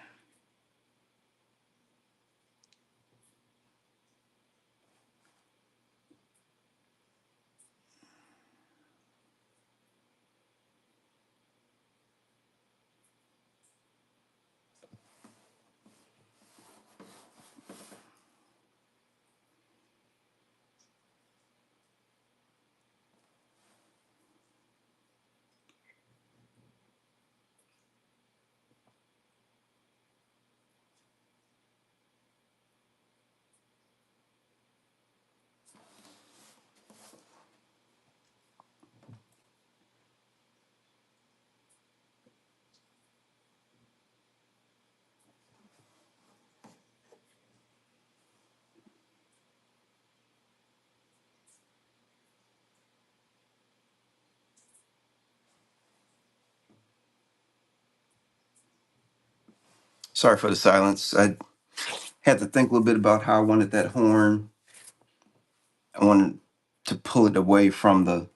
Sorry for the silence. I had to think a little bit about how I wanted that horn. I wanted to pull it away from the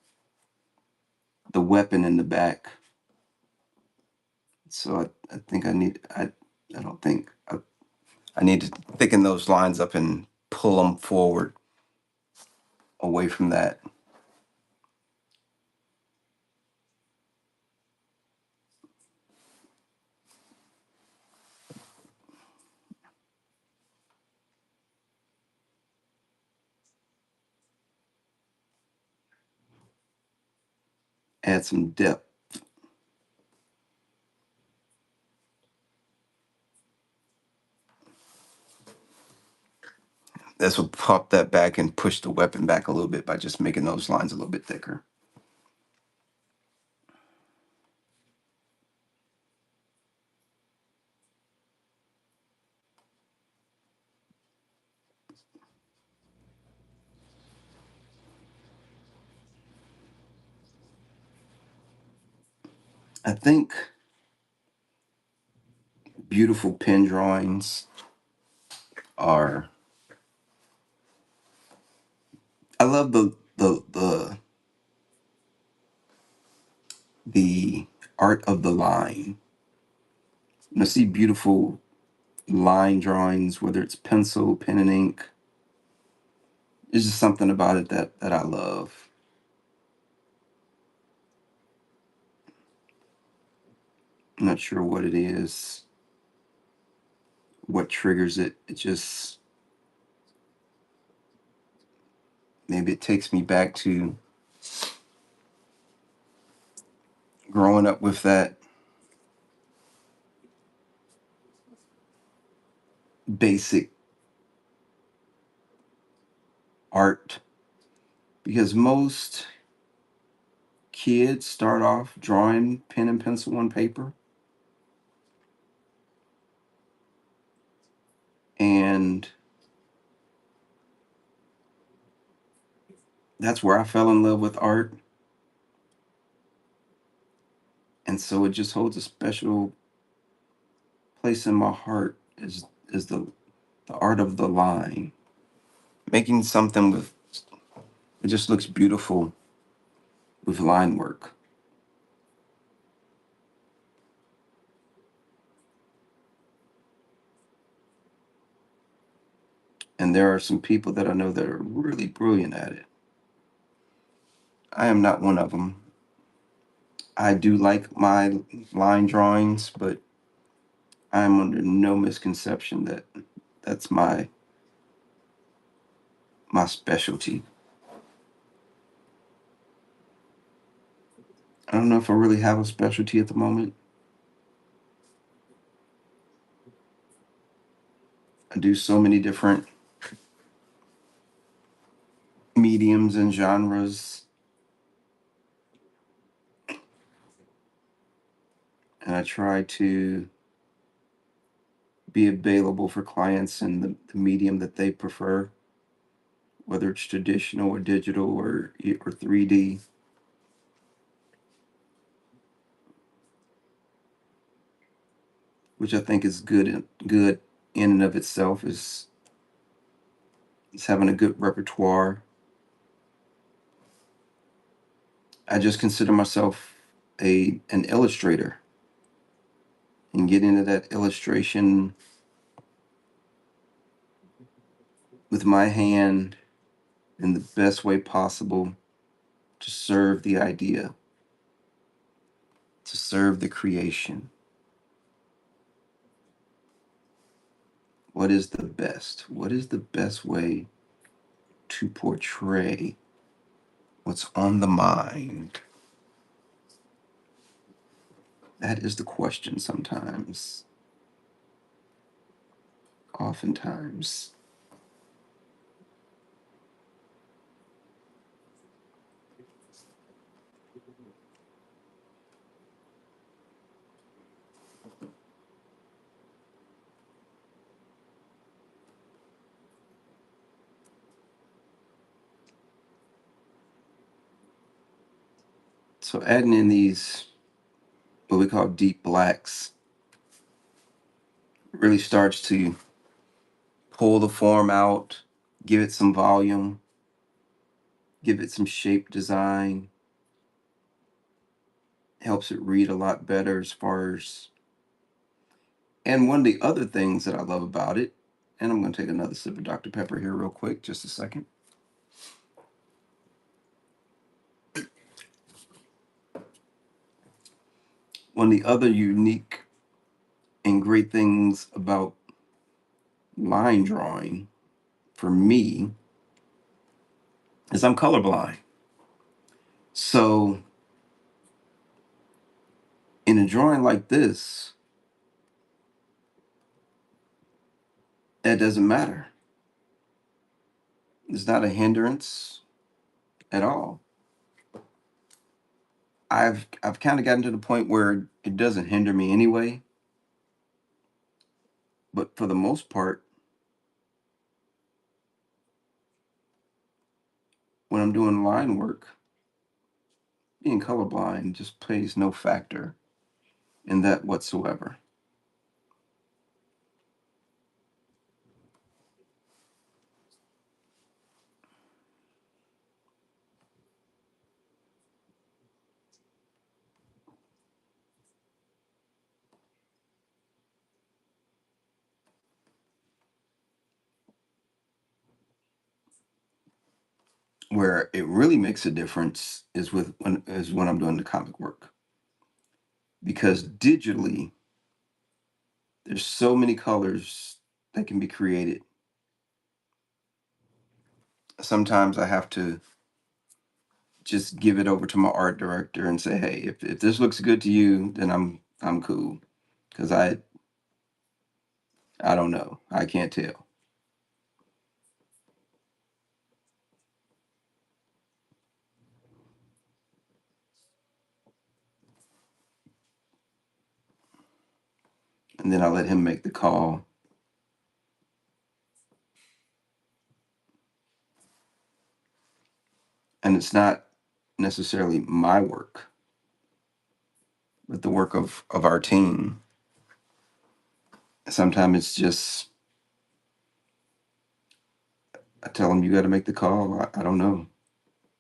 weapon in the back. So I think I don't think I need to thicken those lines up and pull them forward away from that. Add some depth. This will pop that back and push the weapon back a little bit by just making those lines a little bit thicker. I think beautiful pen drawings are. I love the art of the line. When I see beautiful line drawings, whether it's pencil, pen and ink, there's just something about it that I love. I'm not sure what it is, what triggers it. It just maybe it takes me back to growing up with that basic art, because most kids start off drawing pen and pencil on paper, and that's where I fell in love with art. And so it just holds a special place in my heart is the art of the line. Making something with it just looks beautiful with line work. And there are some people that I know that are really brilliant at it. I am not one of them. I do like my line drawings, but I'm under no misconception that that's my specialty. I don't know if I really have a specialty at the moment. I do so many different mediums and genres, and I try to be available for clients in the medium that they prefer, whether it's traditional or digital or 3D, which I think is good in and of itself is having a good repertoire. I just consider myself a an illustrator and get into that illustration with my hand in the best way possible to serve the idea, to serve the creation. What is the best? What is the best way to portray what's on the mind? That is the question sometimes, oftentimes. So adding in these, what we call deep blacks, really starts to pull the form out, give it some volume, give it some shape design, helps it read a lot better as far as. And one of the other things that I love about it, and I'm going to take another sip of Dr. Pepper here, real quick, just a second. One of the other unique and great things about line drawing for me is I'm colorblind. So in a drawing like this, that doesn't matter. It's not a hindrance at all. I've kind of gotten to the point where it doesn't hinder me anyway. But for the most part, when I'm doing line work, being colorblind just plays no factor in that whatsoever. Where it really makes a difference is when I'm doing the comic work, because digitally there's so many colors that can be created. Sometimes I have to just give it over to my art director and say, hey, if this looks good to you, then I'm cool, because I don't know, I can't tell. And then I let him make the call. And it's not necessarily my work, but the work of our team. Sometimes it's just, I tell him, you got to make the call. I don't know.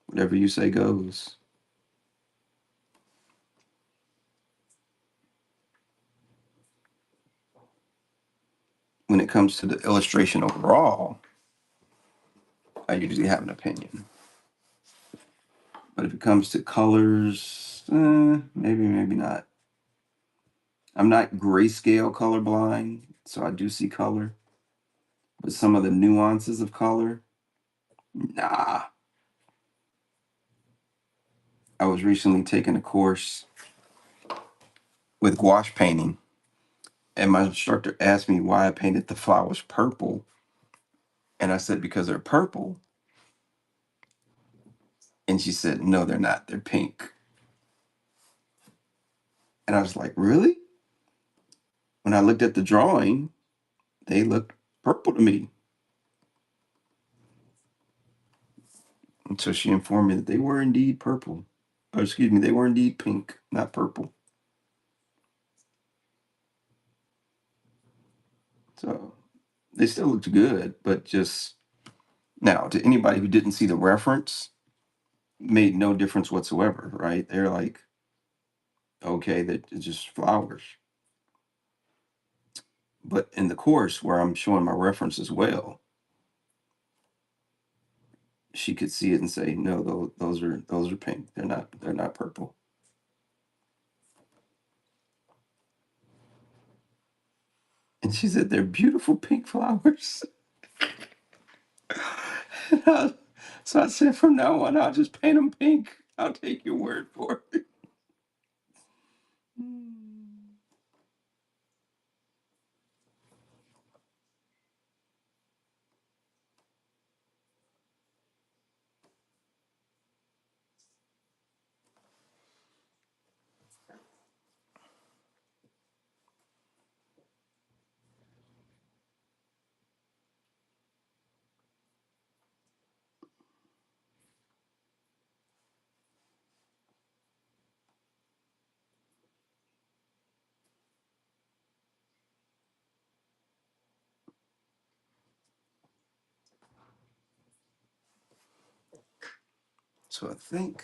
Whatever you say goes. When it comes to the illustration overall, I usually have an opinion. But if it comes to colors, maybe, maybe not. I'm not grayscale colorblind, so I do see color. But some of the nuances of color, nah. I was recently taking a course with gouache painting, and my instructor asked me why I painted the flowers purple. And I said, because they're purple. And she said, no, they're not. They're pink. And I was like, really? When I looked at the drawing, they looked purple to me. And so she informed me that they were indeed purple. Or excuse me, they were indeed pink, not purple. So they still looked good, but just now to anybody who didn't see the reference, made no difference whatsoever, right? They're like, okay, that it's just flowers. But in the course where I'm showing my reference as well, she could see it and say, no, those are pink. They're not purple. And she said they're beautiful pink flowers. So I said, from now on, I'll just paint them pink. I'll take your word for it. So I think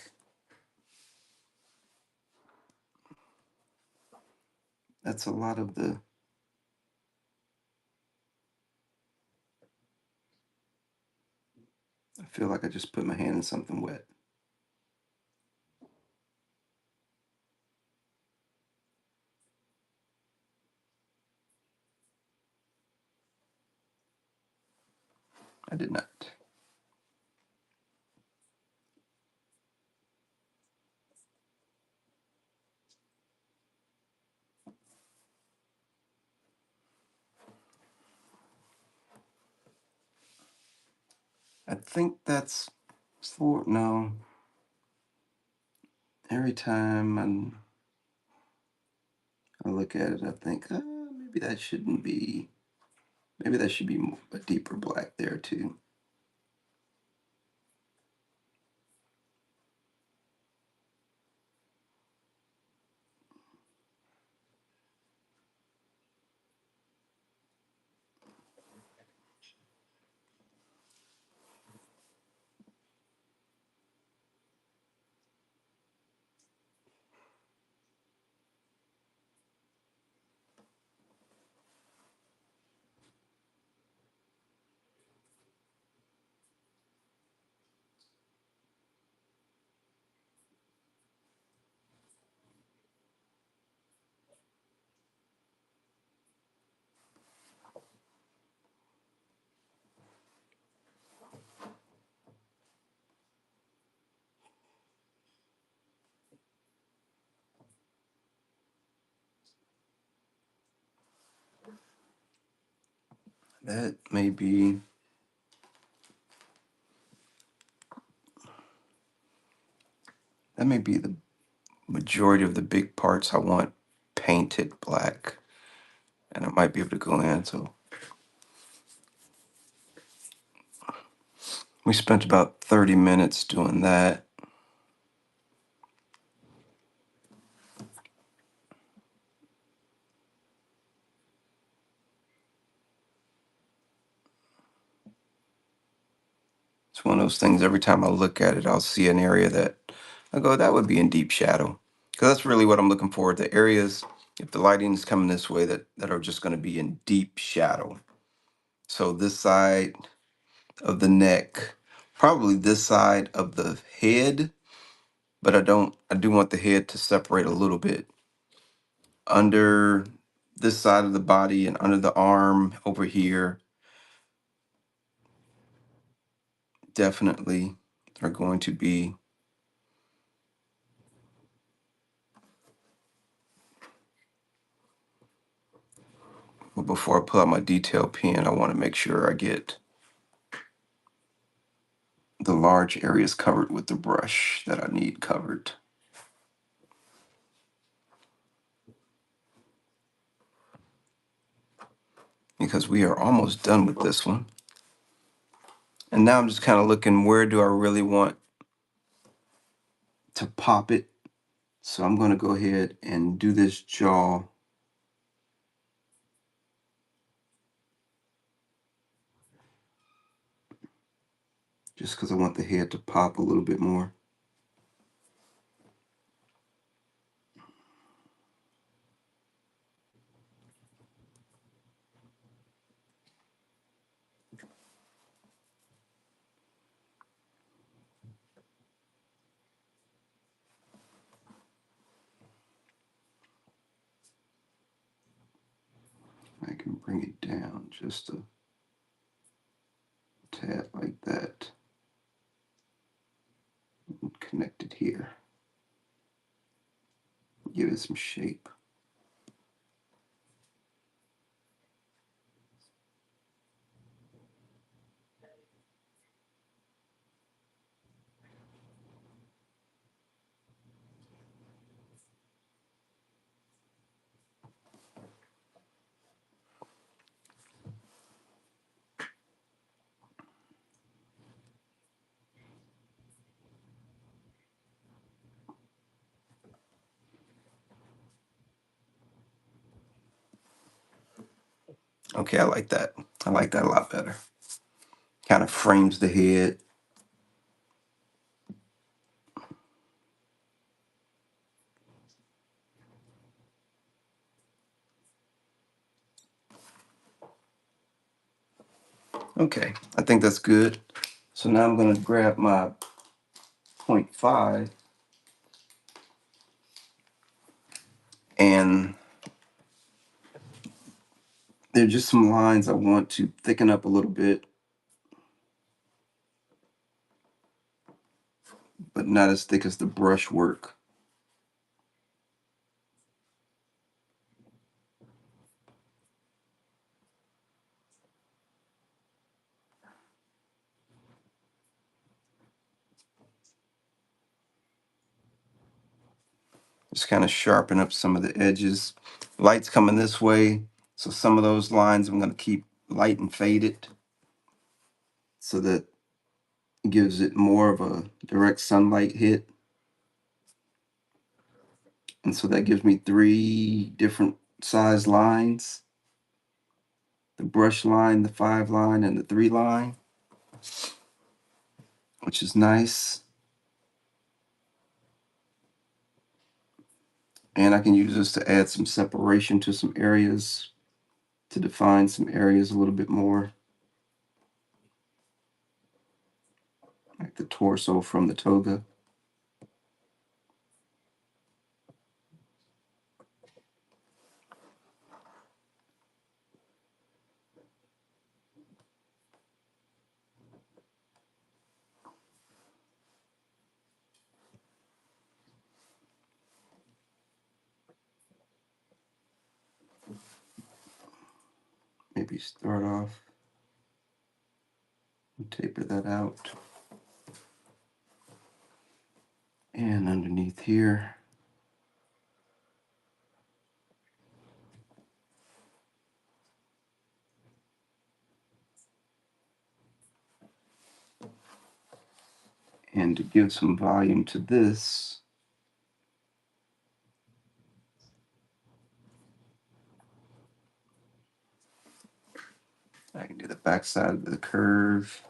that's a lot of the. I feel like I just put my hand in something wet. I did not. I think that's for no. Every time I look at it, I think maybe that shouldn't be. Maybe that should be a deeper black there too. That may be. That may be the majority of the big parts I want painted black, and I might be able to go in. So we spent about 30 minutes doing that. It's one of those things, every time I look at it, I'll see an area that I go, that would be in deep shadow. Because that's really what I'm looking for. The areas, if the lighting is coming this way, that are just going to be in deep shadow. So this side of the neck, probably this side of the head, but I do want the head to separate a little bit under this side of the body and under the arm over here. Definitely are going to be, but before I pull out my detail pen, I want to make sure I get the large areas covered with the brush that I need covered, because we are almost done with this one. And now I'm just kind of looking, where do I really want to pop it? So I'm going to go ahead and do this jaw. Just because I want the head to pop a little bit more. I can bring it down just a tad like that. And connect it here. Give it some shape. Okay, I like that. I like that a lot better. Kind of frames the head. Okay, I think that's good. So now I'm going to grab my 0.5 and there's just some lines I want to thicken up a little bit, but not as thick as the brush work. Just kind of sharpen up some of the edges. Light's coming this way, so some of those lines I'm going to keep light and faded so that it gives it more of a direct sunlight hit. And so that gives me 3 different size lines: the brush line, the 5 line, and the 3 line, which is nice. And I can use this to add some separation to some areas, to define some areas a little bit more, like the torso from the toga. Maybe start off and taper that out. And underneath here, and to give some volume to this, I can do the back side of the curve.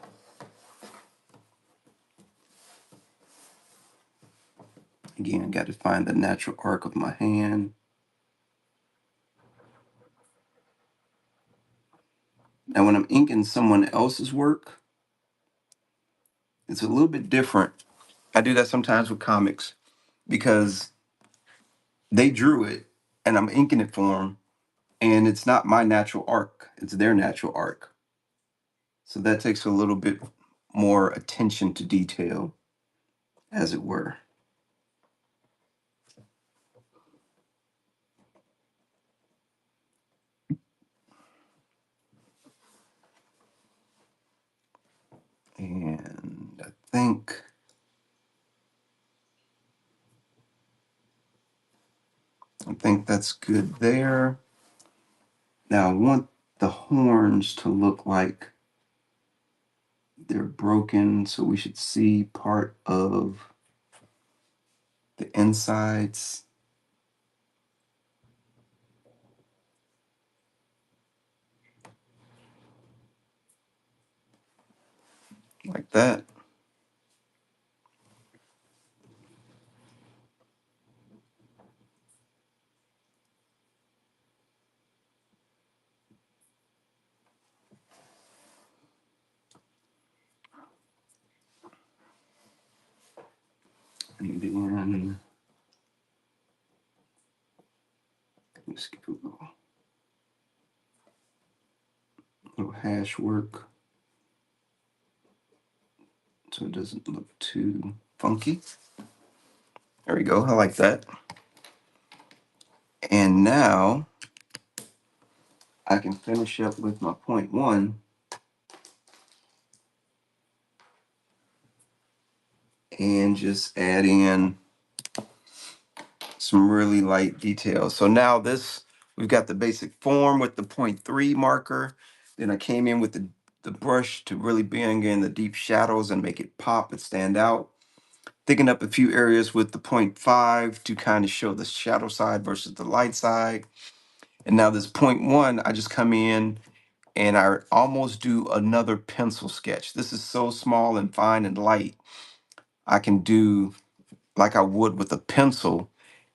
Again, I got to find the natural arc of my hand. Now, when I'm inking someone else's work, it's a little bit different. I do that sometimes with comics. because they drew it and I'm inking it for them, and it's not my natural arc, it's their natural arc. So that takes a little bit more attention to detail, as it were. And I think that's good there. Now I want the horns to look like they're broken, so we should see part of the insides like that. And then let's give a little hash work so it doesn't look too funky. There we go. I like that. And now I can finish up with my point one and just add in some really light details. So now we've got the basic form with the point three marker. Then I came in with the brush to really bring in the deep shadows and make it pop and stand out. Thicking up a few areas with the point five to kind of show the shadow side versus the light side. And now this point one, I just come in and I almost do another pencil sketch. This is so small and fine and light. I can do like I would with a pencil,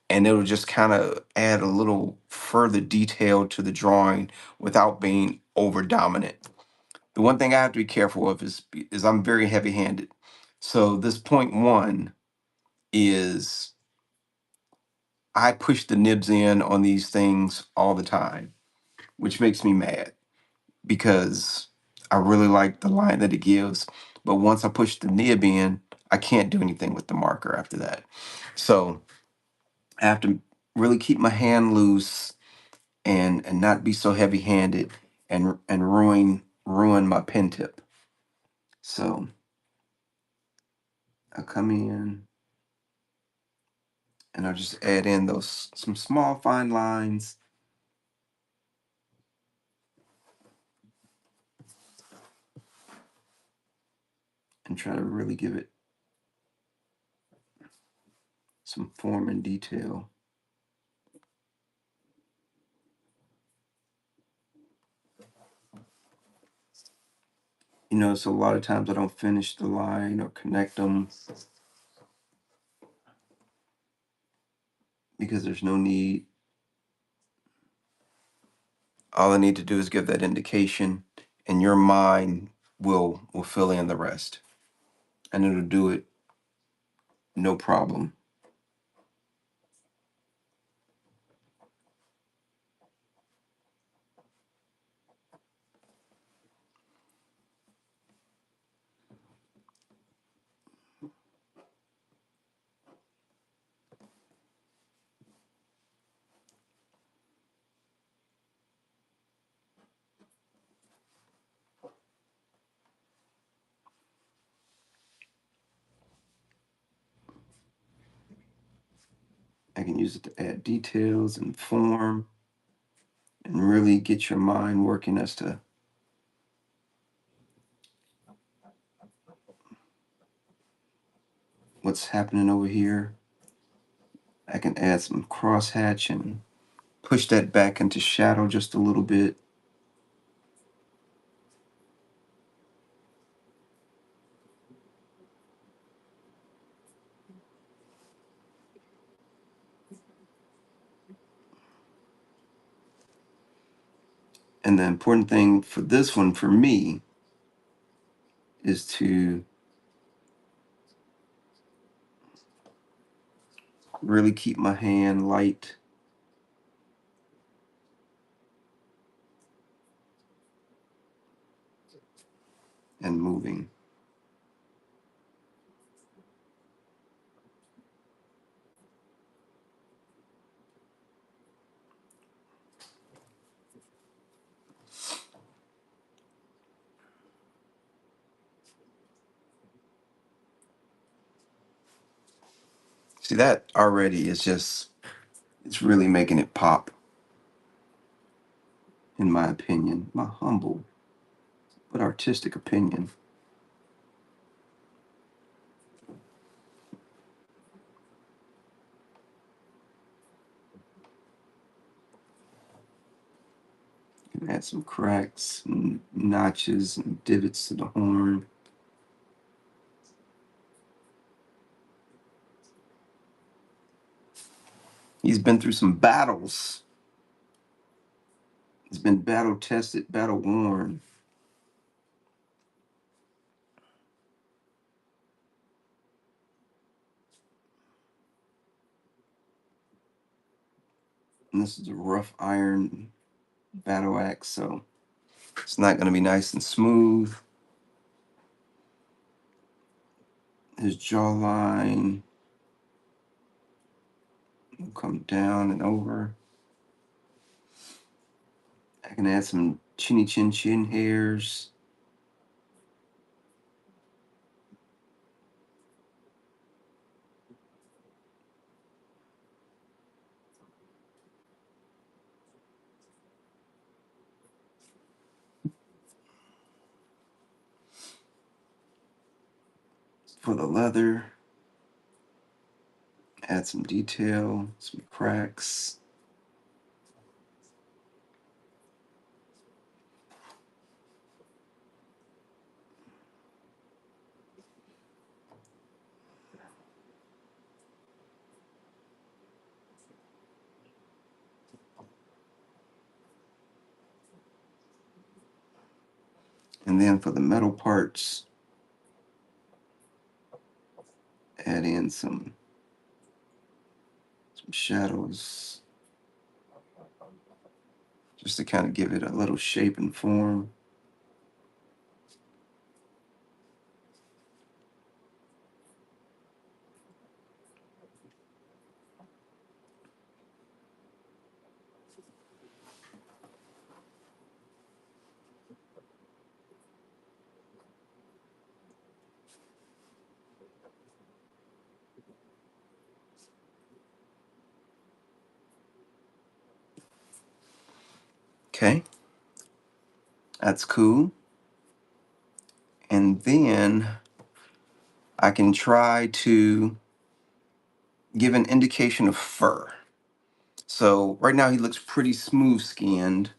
and it'll just kind of add a little further detail to the drawing without being over dominant. The one thing I have to be careful of is I'm very heavy handed. So this point one is I push the nibs in on these things all the time, which makes me mad because I really like the line that it gives. But once I push the nib in, I can't do anything with the marker after that. So I have to really keep my hand loose and not be so heavy handed and ruin my pen tip. So I come in and I'll just add in those some small fine lines and try to really give it some form and detail. So a lot of times I don't finish the line or connect them because there's no need. All I need to do is give that indication, and your mind will fill in the rest, and it'll do it no problem. I can use it to add details and form and really get your mind working as to what's happening over here. I can add some crosshatch and push that back into shadow just a little bit. And the important thing for this one, for me, is to really keep my hand light and moving. See, that already is just, it's really making it pop, in my opinion, my humble but artistic opinion. Can add some cracks and notches and divots to the horn. He's been through some battles. He's been battle tested, battle worn. And this is a rough iron battle axe, so it's not going to be nice and smooth. His jawline will come down and over. I can add some chinny chin chin hairs. For the leather, add some detail, some cracks. And then for the metal parts, add in some shadows just to kind of give it a little shape and form. Okay, that's cool. And then I can try to give an indication of fur. So right now he looks pretty smooth skinned,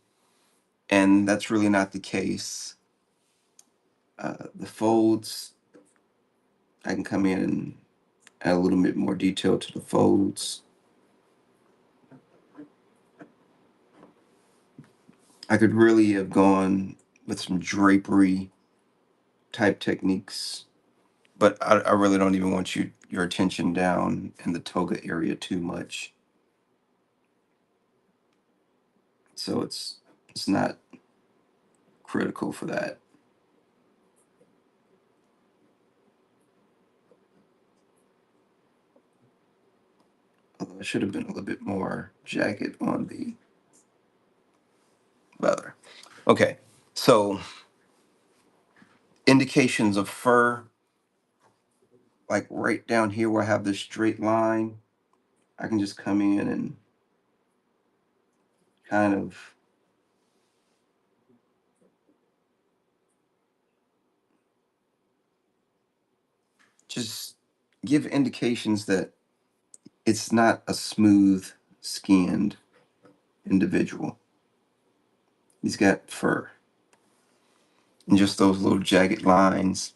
and that's really not the case. The folds, I can come in and add a little bit more detail to the folds. I could really have gone with some drapery type techniques, but I really don't even want your attention down in the toga area too much. So it's not critical for that. Although I should have been a little bit more jagged on the leather. Okay, so indications of fur, like right down here where I have this straight line, I can just come in and kind of just give indications that it's not a smooth skinned individual. He's got fur. And just those little jagged lines,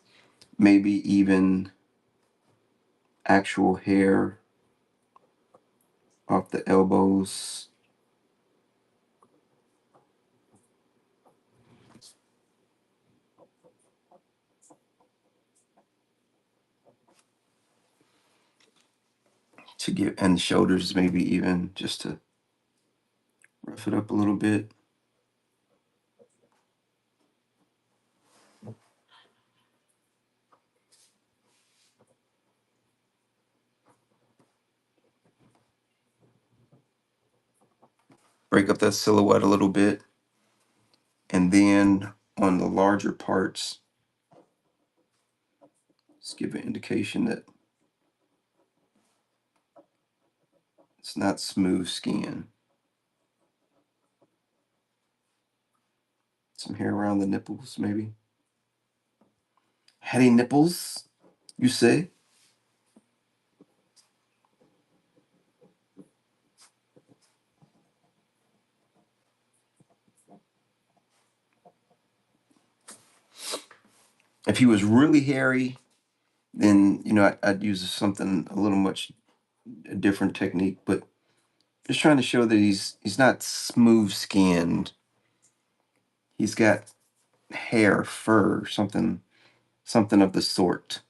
maybe even actual hair off the elbows. to get, and the shoulders maybe even just to rough it up a little bit. Break up that silhouette a little bit. And then on the larger parts, just give an indication that it's not smooth skin. Some hair around the nipples, maybe. Heady nipples, you say? If he was really hairy, then I'd use something a little much a different technique. But just trying to show that he's not smooth skinned. He's got hair, fur, something of the sort.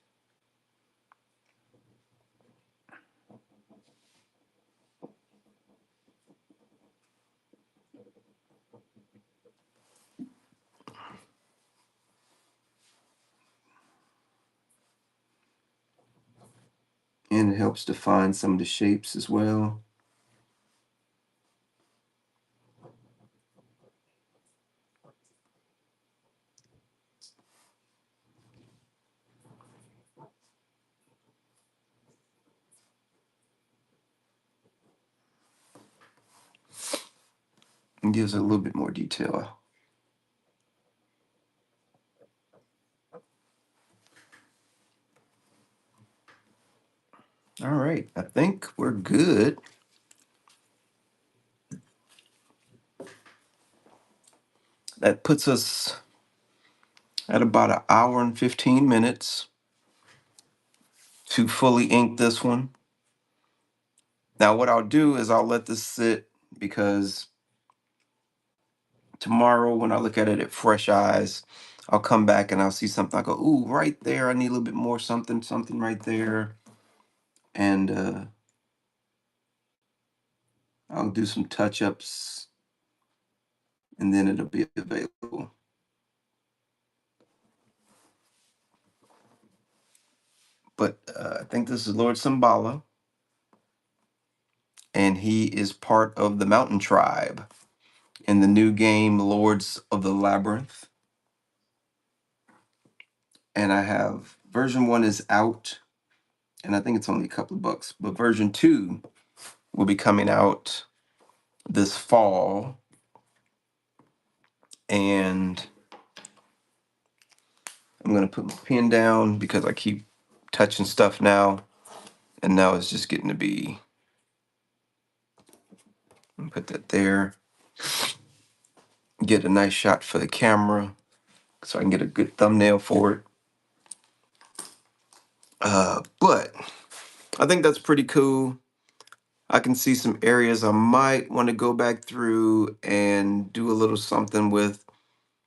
And it helps define some of the shapes as well. And gives it a little bit more detail. All right, I think we're good. That puts us at about an hour and 15 minutes to fully ink this one. Now, what I'll do is I'll let this sit, because tomorrow when I look at it at fresh eyes, I'll come back and I'll see something. I go, ooh, right there, I need a little bit more something right there. And I'll do some touch-ups, and then it'll be available. But I think this is Lord Simbala, and he is part of the Mountain Tribe in the new game Lords of the Labyrinth. And I have version 1 is out, and I think it's only a couple of bucks. But version 2 will be coming out this fall. And I'm going to put my pen down because I keep touching stuff now. And now it's just getting to be, put that there. Get a nice shot for the camera so I can get a good thumbnail for it. But I think that's pretty cool. I can see some areas I might want to go back through and do a little something with.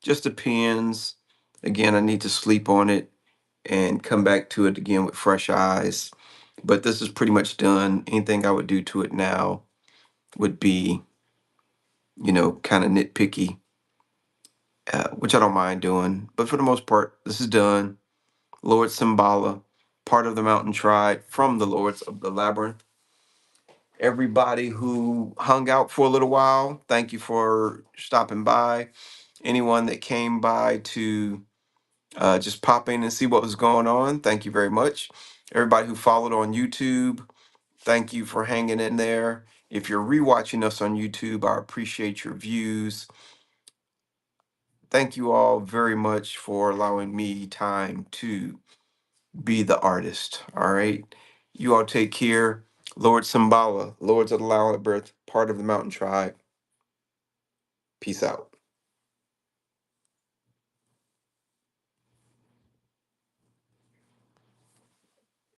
Just depends. Again, I need to sleep on it and come back to it again with fresh eyes. But this is pretty much done. Anything I would do to it now would be, kind of nitpicky, which I don't mind doing. But for the most part, this is done. Lord Simbala, part of the Mountain Tribe from the Lords of the Labyrinth. Everybody who hung out for a little while, thank you for stopping by. Anyone that came by to just pop in and see what was going on, thank you very much. Everybody who followed on YouTube, thank you for hanging in there. If you're rewatching us on YouTube, I appreciate your views. Thank you all very much for allowing me time to be the artist. All right. You all take care. Lord Simbala, Lords of the Labyrinth, part of the Mountain Tribe. Peace out.